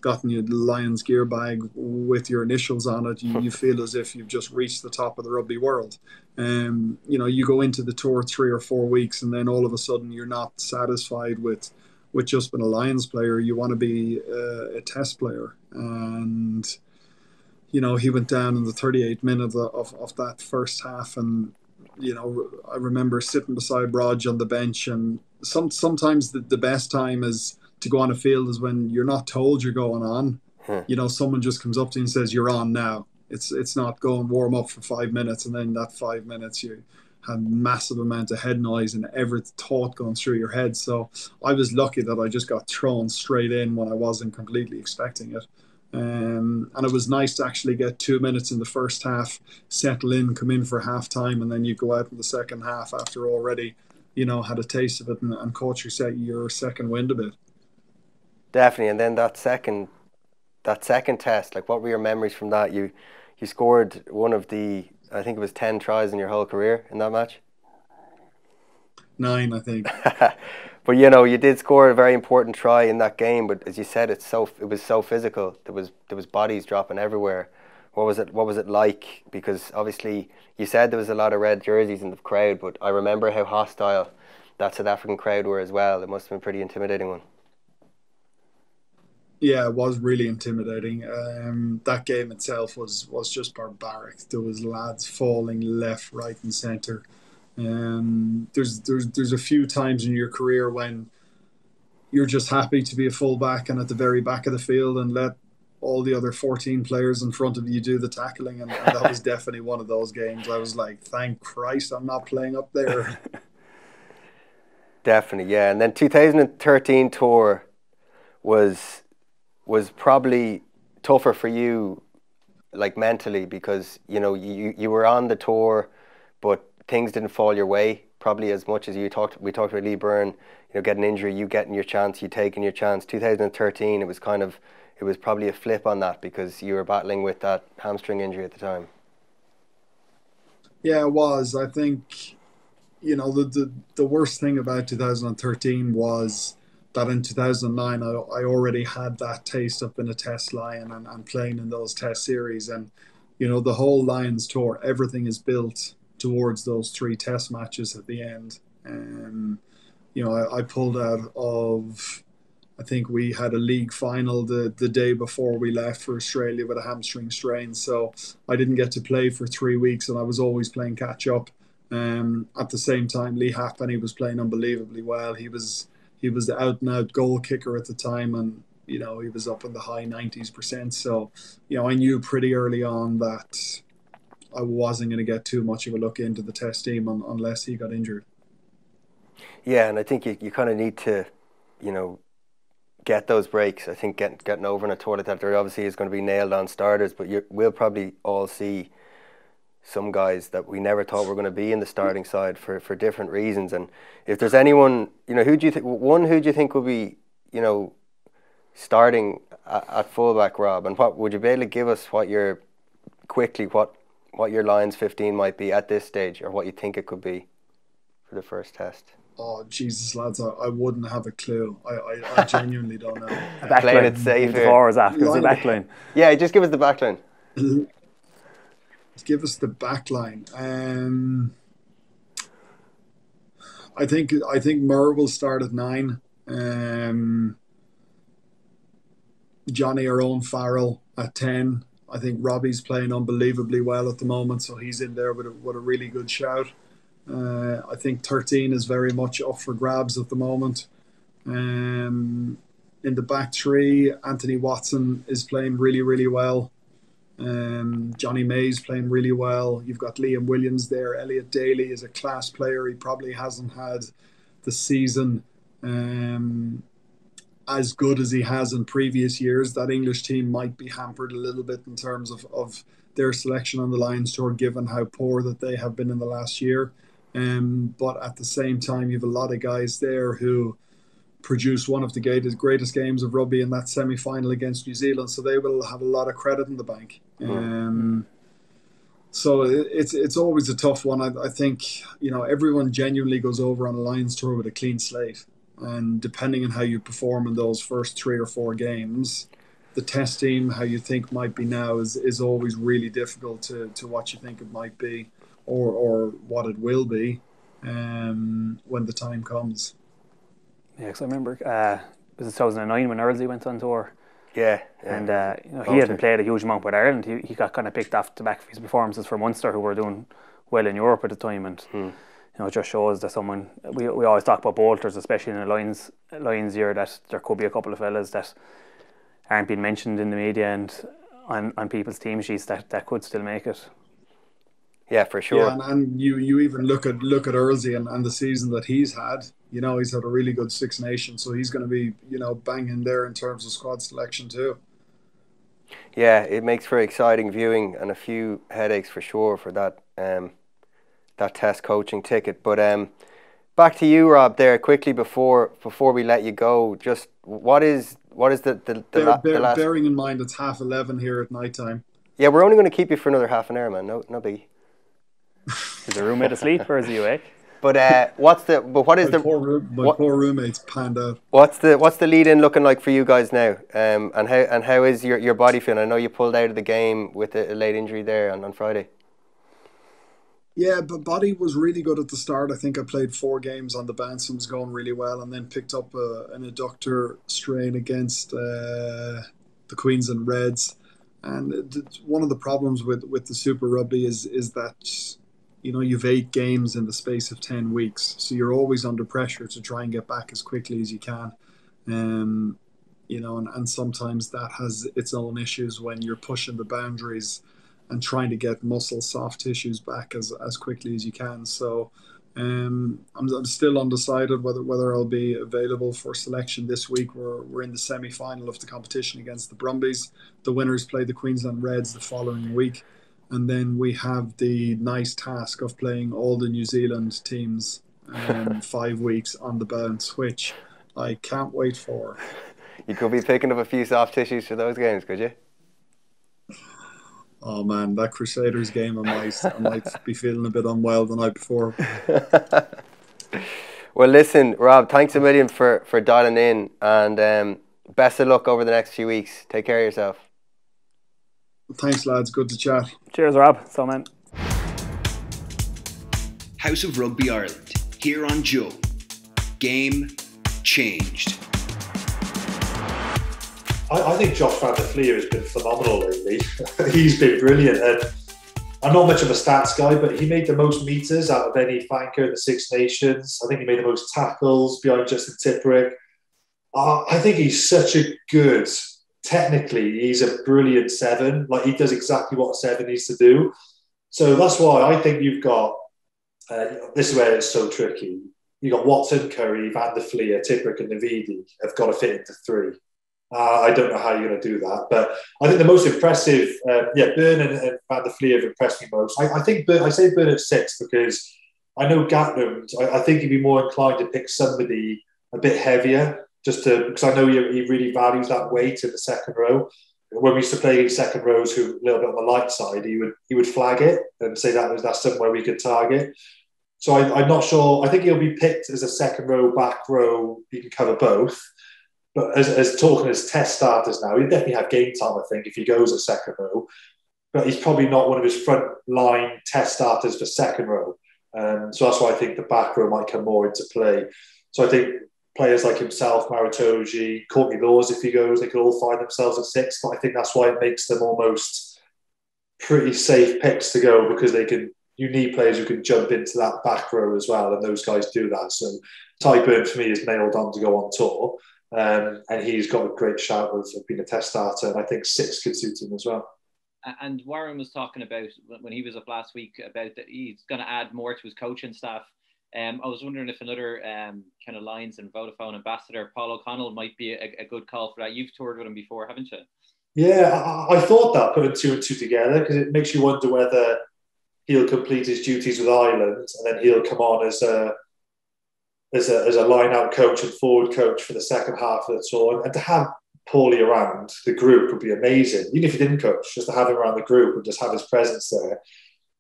gotten you the Lions gear bag with your initials on it. You feel as if you've just reached the top of the rugby world. You go into the tour 3 or 4 weeks, and then all of a sudden you're not satisfied with just being a Lions player. You want to be a test player. And he went down in the 38th minute of that first half, and I remember sitting beside Rog on the bench, and sometimes the best time is to go on a field is when you're not told you're going on. Someone just comes up to you and says you're on now. It's not going warm up for 5 minutes, and then that 5 minutes you had massive amount of head noise and every thought going through your head. So I was lucky that I just got thrown straight in when I wasn't completely expecting it. And it was nice to actually get 2 minutes in the first half, settle in, come in for half time, and then you go out in the second half after already, had a taste of it and caught your second wind a bit. Definitely. And then that second test, like, what were your memories from that? You scored one of the, I think it was 10 tries in your whole career in that match. 9, I think. But you did score a very important try in that game. But as you said, it was so physical. There was bodies dropping everywhere. What was it like? Because obviously you said there was a lot of red jerseys in the crowd, but I remember how hostile that South African crowd were as well. It must have been a pretty intimidating one. Yeah, it was really intimidating. That game itself was just barbaric. There was lads falling left, right, and centre. There's a few times in your career when you're just happy to be a fullback and at the very back of the field and let all the other 14 players in front of you do the tackling, and that was definitely one of those games. I was like, thank Christ I'm not playing up there. Definitely, yeah. And then 2013 tour was probably tougher for you, like, mentally, because you were on the tour, but things didn't fall your way probably as much as we talked about Lee Byrne, getting injury, you getting your chance, you taking your chance. 2013, it was probably a flip on that because you were battling with that hamstring injury at the time. Yeah, it was. I think the worst thing about 2013 was that in 2009 I already had that taste up in a test Lion and playing in those test series, and the whole Lions tour, everything is built towards those 3 test matches at the end. I pulled out of, I think we had a league final the day before we left for Australia with a hamstring strain, so I didn't get to play for 3 weeks, and I was always playing catch up. At the same time, Lee Halfpenny was playing unbelievably well. He was the out and out goal kicker at the time, and he was up in the high 90s%. So I knew pretty early on that I wasn't going to get too much of a look into the Test team unless he got injured. Yeah, and I think you kind of need to, get those breaks. I think getting over in a tour like that, there obviously is going to be nailed on starters, but we'll probably all see some guys that we never thought were going to be in the starting side for different reasons. And if there's anyone, who do you think will be, starting at fullback, Rob? And what would you be able to give us what your Lions 15 might be at this stage, or what you think it could be for the first Test? Oh, Jesus, lads, I wouldn't have a clue. I genuinely don't know. Playing it safe here. Give us the back line. Yeah, just give us the back line. Give us the back line. I think Murr will start at 9. Johnny, our own Farrell, at 10. I think Robbie's playing unbelievably well at the moment, so he's in there with a really good shout. I think 13 is very much up for grabs at the moment. In the back three, Anthony Watson is playing really, really well. Johnny May's playing really well. You've got Liam Williams there. Elliot Daly is a class player. He probably hasn't had the season as good as he has in previous years. That English team might be hampered a little bit in terms of their selection on the Lions tour, given how poor that they have been in the last year. But at the same time, you have a lot of guys there who produced one of the greatest games of rugby in that semi-final against New Zealand, so they will have a lot of credit in the bank. So it's always a tough one. I think everyone genuinely goes over on a Lions tour with a clean slate, and depending on how you perform in those first 3 or 4 games, the Test team, how you think might be now, is always really difficult to what you think it might be, or what it will be when the time comes. Yeah, because I remember it was 2009 when Earlsey went on tour. Yeah. And he hadn't played a huge amount with Ireland. He got kind of picked off the back of his performances for Munster, who were doing well in Europe at the time, and it just shows that someone. We always talk about bolters, especially in a Lions year, that there could be a couple of fellas that aren't being mentioned in the media and on people's team sheets that could still make it. Yeah, for sure. Yeah, and you even look at Earlsey and the season that he's had. He's had a really good Six Nations, so he's going to be banging there in terms of squad selection too. Yeah, it makes for exciting viewing and a few headaches for sure for that Test coaching ticket. But back to you, Rob, there quickly before we let you go. Just what is the last? Bearing in mind it's 11:30 here at night time. Yeah, we're only going to keep you for another half an hour, man. No biggie. Is the roommate asleep or is he awake? But my poor roommate's panned out. What's the lead in looking like for you guys now? And how is your body feeling? I know you pulled out of the game with a late injury there on Friday. Yeah, but body was really good at the start. I think I played 4 games on the bounce and was going really well, and then picked up an adductor strain against the Queensland Reds. And one of the problems with the Super Rugby is that you've 8 games in the space of 10 weeks, so you're always under pressure to try and get back as quickly as you can. And sometimes that has its own issues when you're pushing the boundaries and trying to get muscle, soft tissues back as quickly as you can. So I'm still undecided whether I'll be available for selection this week. We're in the semi-final of the competition against the Brumbies. The winners play the Queensland Reds the following week. And then we have the nice task of playing all the New Zealand teams 5 weeks on the bounce, which I can't wait for. You could be picking up a few soft tissues for those games, could you? Oh man, that Crusaders game, I might be feeling a bit unwell the night before. Well, listen, Rob, thanks a million for dialing in, and best of luck over the next few weeks. Take care of yourself. Thanks, lads. Good to chat. Cheers, Rob. So, man. House of Rugby Ireland, here on Joe. Game changed. I think Josh van der Flier has been phenomenal lately. He's been brilliant. And I'm not much of a stats guy, but he made the most meters out of any flanker in the Six Nations. I think he made the most tackles behind Justin Tipuric. I think he's such a good... Technically, he's a brilliant 7. Like, he does exactly what a 7 needs to do. So that's why I think you've got, this is where it's so tricky. You've got Watson, Curry, Van der Fleer, Tipuric and Navidi have got to fit into three. I don't know how you're going to do that, but I think the most impressive, Byrne and Van der Fleer have impressed me most. I think I say Byrne at 6 because I know Gatland, I think he'd be more inclined to pick somebody a bit heavier, because I know he really values that weight in the second row. When we used to play second rows who a little bit on the light side, he would flag it and say that's somewhere we could target. So I'm not sure. I think he'll be picked as a second row, back row. He can cover both. But as talking as test starters now, he'll definitely have game time, I think, if he goes at second row. But he's probably not one of his front line test starters for second row. So that's why I think the back row might come more into play. So I think players like himself, Maritoji, Courtney Laws, if he goes, they could all find themselves at 6. But I think that's why it makes them almost pretty safe picks to go, because you need players who can jump into that back row as well, and those guys do that. So Ty Burn, for me, is nailed on to go on tour. And he's got a great shout of being a test starter, and I think 6 could suit him as well. And Warren was talking about, when he was up last week, about that he's going to add more to his coaching staff. I was wondering if another kind of Lions and Vodafone ambassador, Paul O'Connell, might be a good call for that. You've toured with him before, haven't you? Yeah, I thought that, putting 2 and 2 together, because it makes you wonder whether he'll complete his duties with Ireland and then he'll come on as a line-out coach and forward coach for the second half of the tour. And to have Paulie around the group would be amazing. Even if he didn't coach, just to have him around the group and just have his presence there.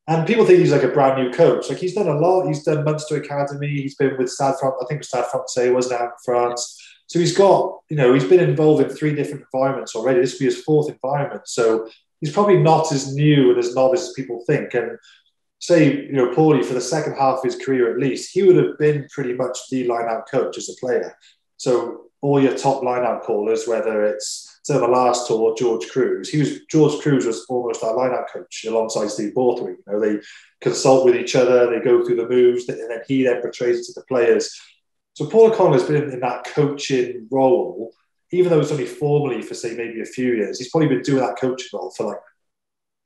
And people think he's like a brand new coach. Like, he's done a lot. He's done Munster Academy. He's been with Stade France. I think it was Stade Francais, wasn't it, in France? So he's got, he's been involved in 3 different environments already. This will be his 4th environment. So he's probably not as new and as novice as people think. And say, Paulie, for the second half of his career at least, he would have been pretty much the line-out coach as a player. So all your top line-out callers, whether it's, so the last tour, George Cruz was almost our line-out coach alongside Steve Borthwick. They consult with each other, they go through the moves, and then he then portrays it to the players. So Paul O'Connell has been in that coaching role, even though it's only formally for, say, maybe a few years. He's probably been doing that coaching role for like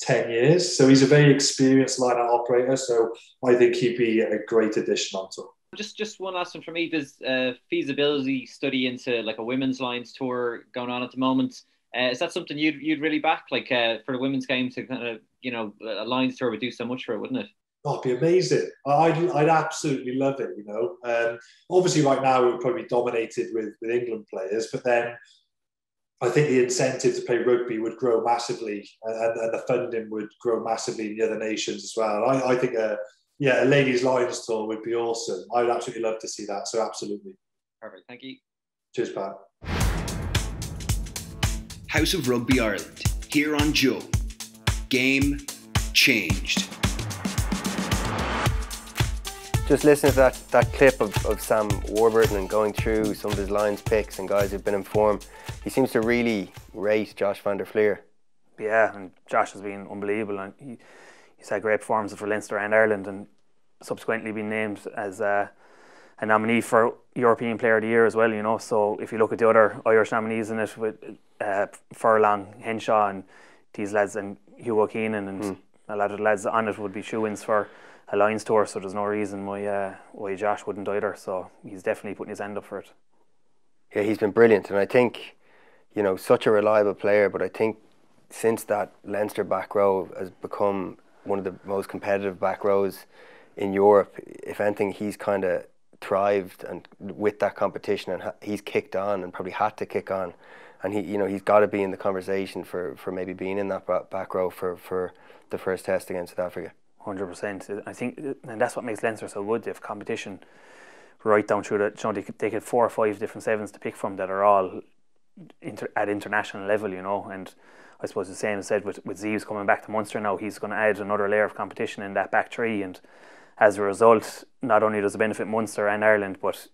10 years. So he's a very experienced line-out operator. So I think he'd be a great addition on tour. Just one last one for me. There's a feasibility study into like a women's Lions tour going on at the moment. Is that something you'd really back, like for the women's game to kind of, a Lions tour would do so much for it, wouldn't it? Oh, it'd be amazing. I'd absolutely love it, Obviously right now it would probably be dominated with England players, but then I think the incentive to play rugby would grow massively, and the funding would grow massively in the other nations as well. I think a ladies' Lions tour would be awesome. I would absolutely love to see that. So absolutely. Perfect. Thank you. Cheers, Pat. House of Rugby Ireland, here on Joe. Game changed. Just listening to that clip of Sam Warburton and going through some of his Lions picks and guys who've been informed, he seems to really rate Josh van der Fleer. Yeah, and Josh has been unbelievable, and he's had great performances for Leinster and Ireland, and subsequently been named as a nominee for European Player of the Year as well, So if you look at the other Irish nominees in it, with Furlong, Henshaw and these lads, and Hugo Keenan and a lot of the lads on it would be shoe-ins for a Lions tour, so there's no reason why Josh wouldn't either. So he's definitely putting his hand up for it. Yeah, he's been brilliant, and I think, such a reliable player, but I think since that Leinster back row has become one of the most competitive back rows in Europe, if anything, he's kind of thrived and with that competition, and he's kicked on and probably had to kick on, and he's got to be in the conversation for maybe being in that back row for the first test against South Africa. 100%. I think, and that's what makes Leinster so good. They have competition right down through the. They get 4 or 5 different sevens to pick from that are all at international level, and I suppose the same is said with Zeeves coming back to Munster now. He's going to add another layer of competition in that back three, and as a result, not only does it benefit Munster and Ireland, but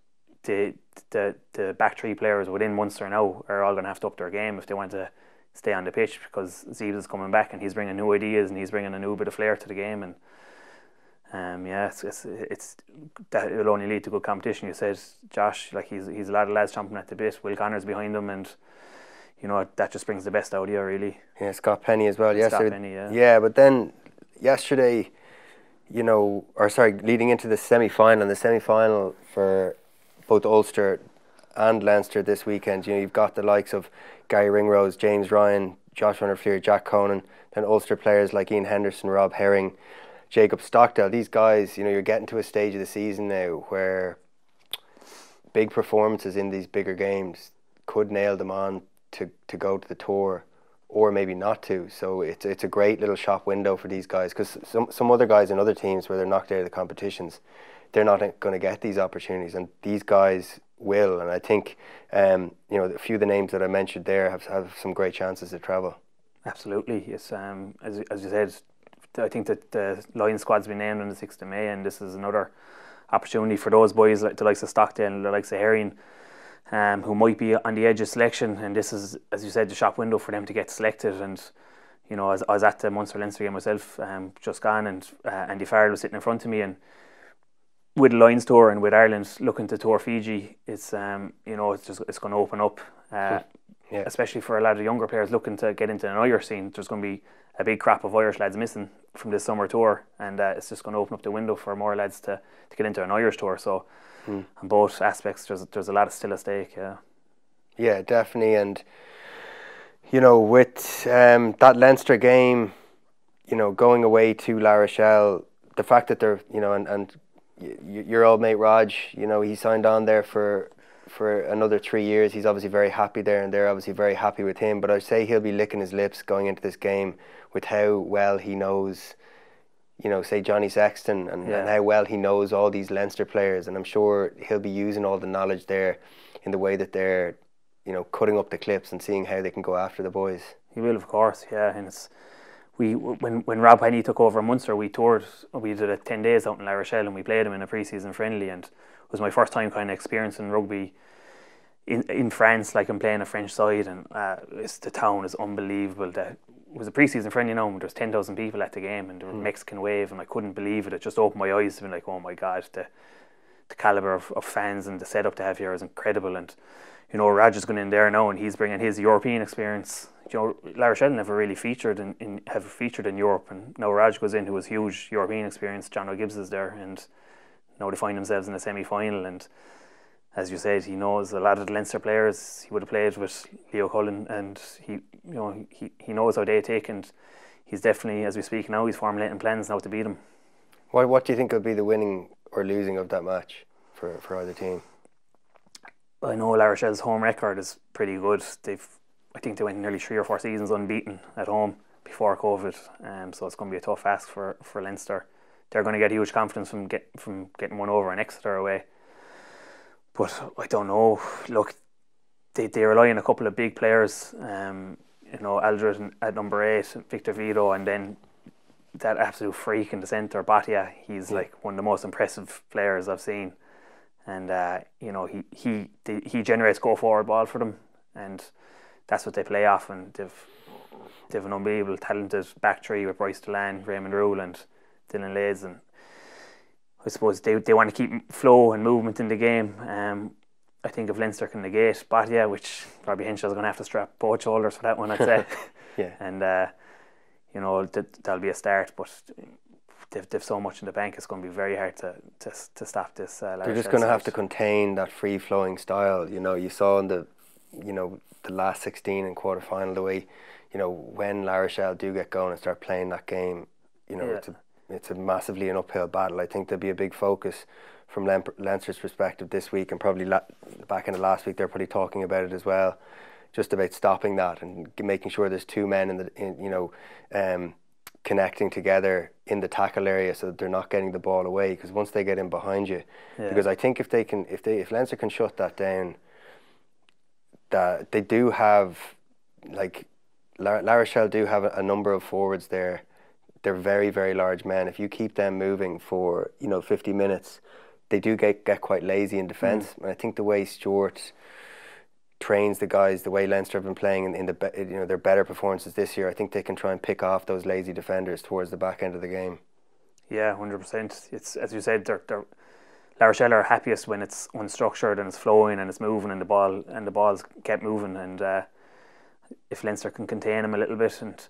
the back three players within Munster now are all going to have to up their game if they want to stay on the pitch, because Zeeves is coming back and he's bringing new ideas and he's bringing a new bit of flair to the game, and it's that it'll only lead to good competition. You said Josh, like he's a lot of lads chomping at the bit. Will Connor's behind him, and that just brings the best out of you, really. Yeah, Scott Penny as well. Scott Penny, yeah, but then yesterday, leading into the semi-final for both Ulster and Leinster this weekend, you've got the likes of Gary Ringrose, James Ryan, Josh Van der Fleer, Jack Conan, then Ulster players like Ian Henderson, Rob Herring, Jacob Stockdale. These guys, you're getting to a stage of the season now where big performances in these bigger games could nail them on to go to the tour, or maybe not to. So it's a great little shop window for these guys, because some other guys in other teams where they're knocked out of the competitions, they're not going to get these opportunities, and these guys will. And I think a few of the names that I mentioned there have some great chances to travel. Absolutely. It's as you said, I think that the Lions squad's been named on the 6th of May, and this is another opportunity for those boys like the likes of Stockdale and the likes of Herring, who might be on the edge of selection, and this is, as you said, the shop window for them to get selected. And I was at the Munster Leinster game myself just gone, and Andy Farrell was sitting in front of me, and with the Lions tour and with Ireland looking to tour Fiji, it's it's going to open up, especially for a lot of younger players looking to get into an Irish scene. There's going to be a big crop of Irish lads missing from this summer tour, and it's just going to open up the window for more lads to get into an Irish tour. So on both aspects, there's a lot still at stake. Yeah, definitely. And with that Leinster game, going away to La Rochelle, the fact that they're and your old mate Raj, he signed on there for another 3 years. He's obviously very happy there, and they're obviously very happy with him. But I'd say he'll be licking his lips going into this game with how well he knows, say Johnny Sexton, and how well he knows all these Leinster players. And I'm sure he'll be using all the knowledge there in the way that they're, cutting up the clips and seeing how they can go after the boys. He will, of course, yeah. And when Rob Henny took over Munster, we toured. We did 10 days out in La Rochelle, and we played him in a pre-season friendly, and it was my first time kind of experiencing rugby in France, like I'm playing a French side, and the town is unbelievable. It was a pre-season friendly now, and there was 10,000 people at the game, and there was Mexican wave, and I couldn't believe it. It just opened my eyes to be like, oh my God, the calibre of fans and the setup they have here is incredible. And Raj is going in there now, and he's bringing his European experience. La Rochelle never really featured in Europe, and now Raj goes in, who has huge European experience. John O'Gibbs is there, and now they find themselves in a semi-final. And as you said, he knows a lot of the Leinster players. He would have played with Leo Cullen, and he knows how they take, and he's definitely, as we speak now, he's formulating plans now to beat them. What do you think will be the winning or losing of that match for either team? I know La Rochelle's home record is pretty good. I think they went nearly 3 or 4 seasons unbeaten at home before COVID, so it's going to be a tough ask for Leinster. They're going to get huge confidence from getting one over in Exeter away. But I don't know. Look, they rely on a couple of big players. Aldred at number 8, Victor Vito, and then that absolute freak in the centre, Batia. He's like one of the most impressive players I've seen. And he generates go forward ball for them, and that's what they play off. And they've an unbelievable talented back three with Bryce Delan, Raymond Rule, and Dylan Lades. And I suppose they want to keep flow and movement in the game. I think if Leinster can negate Batia, which Robbie Henshaw's going to have to strap both shoulders for that one, I'd say. Yeah. And that'll be a start, but they've so much in the bank, it's going to be very hard to stop this. They're just going to have to contain that free flowing style. You saw in the last 16 and quarter final, the way when La Rochelle do get going and start playing that game, it's a massively an uphill battle. I think there'll be a big focus from Leinster's perspective this week, and probably back in the last week they're probably talking about it as well, just about stopping that and making sure there's two men connecting together in the tackle area so that they're not getting the ball away, because once they get in behind you, because I think if Leinster can shut that down, that they do have, like La Rochelle do have a number of forwards there. They're very, very large men. If you keep them moving for 50 minutes, they do get quite lazy in defence. And I think the way Stewart trains the guys, the way Leinster have been playing in their better performances this year, I think they can try and pick off those lazy defenders towards the back end of the game. Yeah, 100%. It's, as you said, La Rochelle are happiest when it's unstructured and it's flowing and it's moving, and the ball's kept moving. And if Leinster can contain them a little bit and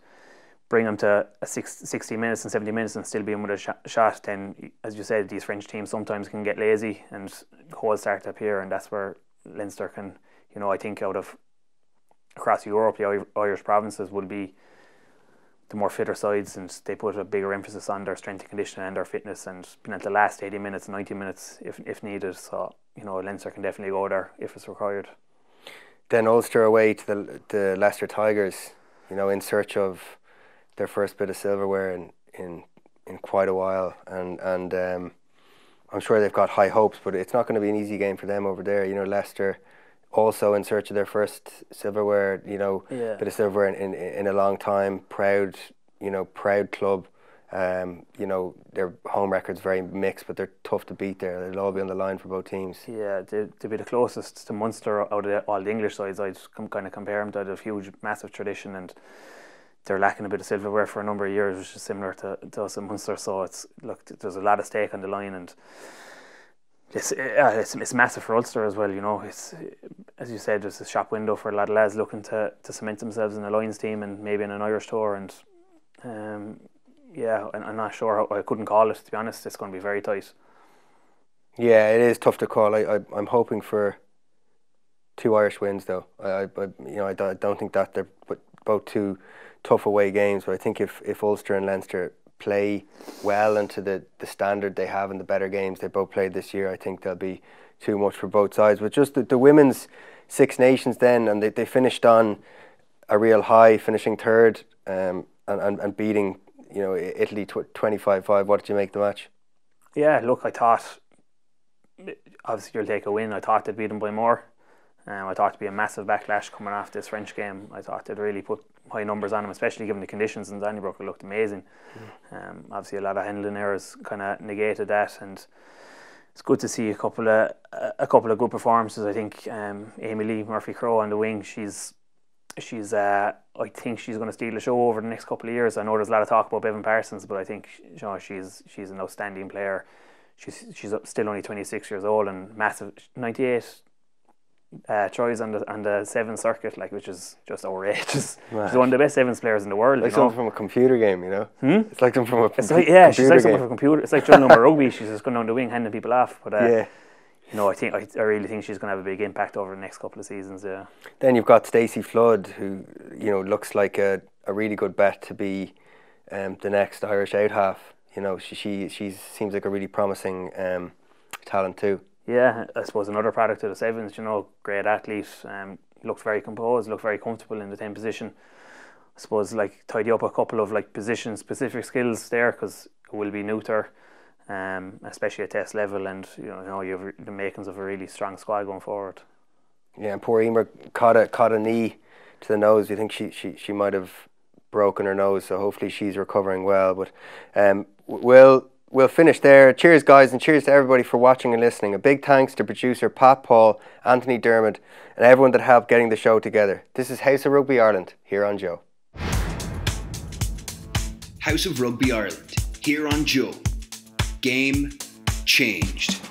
bring them to 60 minutes and 70 minutes and still be in with a shot, then, as you said, these French teams sometimes can get lazy and holes start to appear, and that's where Leinster can, I think across Europe, the Irish provinces will be the more fitter sides, and they put a bigger emphasis on their strength and conditioning and their fitness, and being at the last 80 minutes, 90 minutes if needed. So, Leinster can definitely go there if it's required. Then Ulster away to the Leicester Tigers, in search of their first bit of silverware in quite a while, and I'm sure they've got high hopes, but it's not going to be an easy game for them over there. Leicester also in search of their first silverware, bit of silverware in a long time. Proud club. Their home record's very mixed, but they're tough to beat there. They'll all be on the line for both teams. Yeah, they'd be the closest to Munster out of all the English sides. I'd kind of compare them to a huge, massive tradition, and they're lacking a bit of silverware for a number of years, which is similar to us in Munster. So there's a lot of stake on the line, and it's massive for Ulster as well. It's, as you said, it's a shop window for a lot of lads looking to cement themselves in the Lions team and maybe in an Irish tour. And I'm not sure. I couldn't call it, to be honest. It's going to be very tight. Yeah, it is tough to call. I'm hoping for 2 Irish wins, though. I don't think that they're both two tough away games, but I think if Ulster and Leinster play well into the standard they have in the better games they both played this year, I think there'll be too much for both sides. But just the women's Six Nations then, and they finished on a real high, finishing third and beating Italy 25-5. What did you make the match? Yeah, look, I thought, obviously you'll take a win. I thought they'd beat them by more. I thought it'd be a massive backlash coming off this French game. I thought they'd really put high numbers on them, especially given the conditions in Donnybrook. It looked amazing. Obviously a lot of handling errors kind of negated that, and it's good to see a couple of good performances. I think Amy Lee Murphy-Crowe on the wing, she's I think she's going to steal the show over the next couple of years. I know there's a lot of talk about Bevan Parsons, but I think she's an outstanding player. She's still only 26 years old, and massive 98 tries on the sevens circuit, which is just outrageous. She's one of the best sevens players in the world. Like something from a computer game, It's like something from a she's like something from a computer. It's like John number rugby. She's just going down the wing, handing people off. But I really think she's going to have a big impact over the next couple of seasons. Yeah. Then you've got Stacey Flood, who looks like a really good bet to be the next Irish out half. She seems like a really promising talent too. Yeah, I suppose another product of the sevens, great athlete, looked very composed, looked very comfortable in the 10 position. I suppose tidy up a couple of position specific skills there, because it will be new to her, especially at test level, and you have the makings of a really strong squad going forward. Yeah, and poor Emer caught a knee to the nose. You think she might have broken her nose, so hopefully she's recovering well. But We'll finish there. Cheers, guys, and cheers to everybody for watching and listening. A big thanks to producer Pat Paul, Anthony Dermott, and everyone that helped getting the show together. This is House of Rugby Ireland, here on Joe. House of Rugby Ireland, here on Joe. Game changed.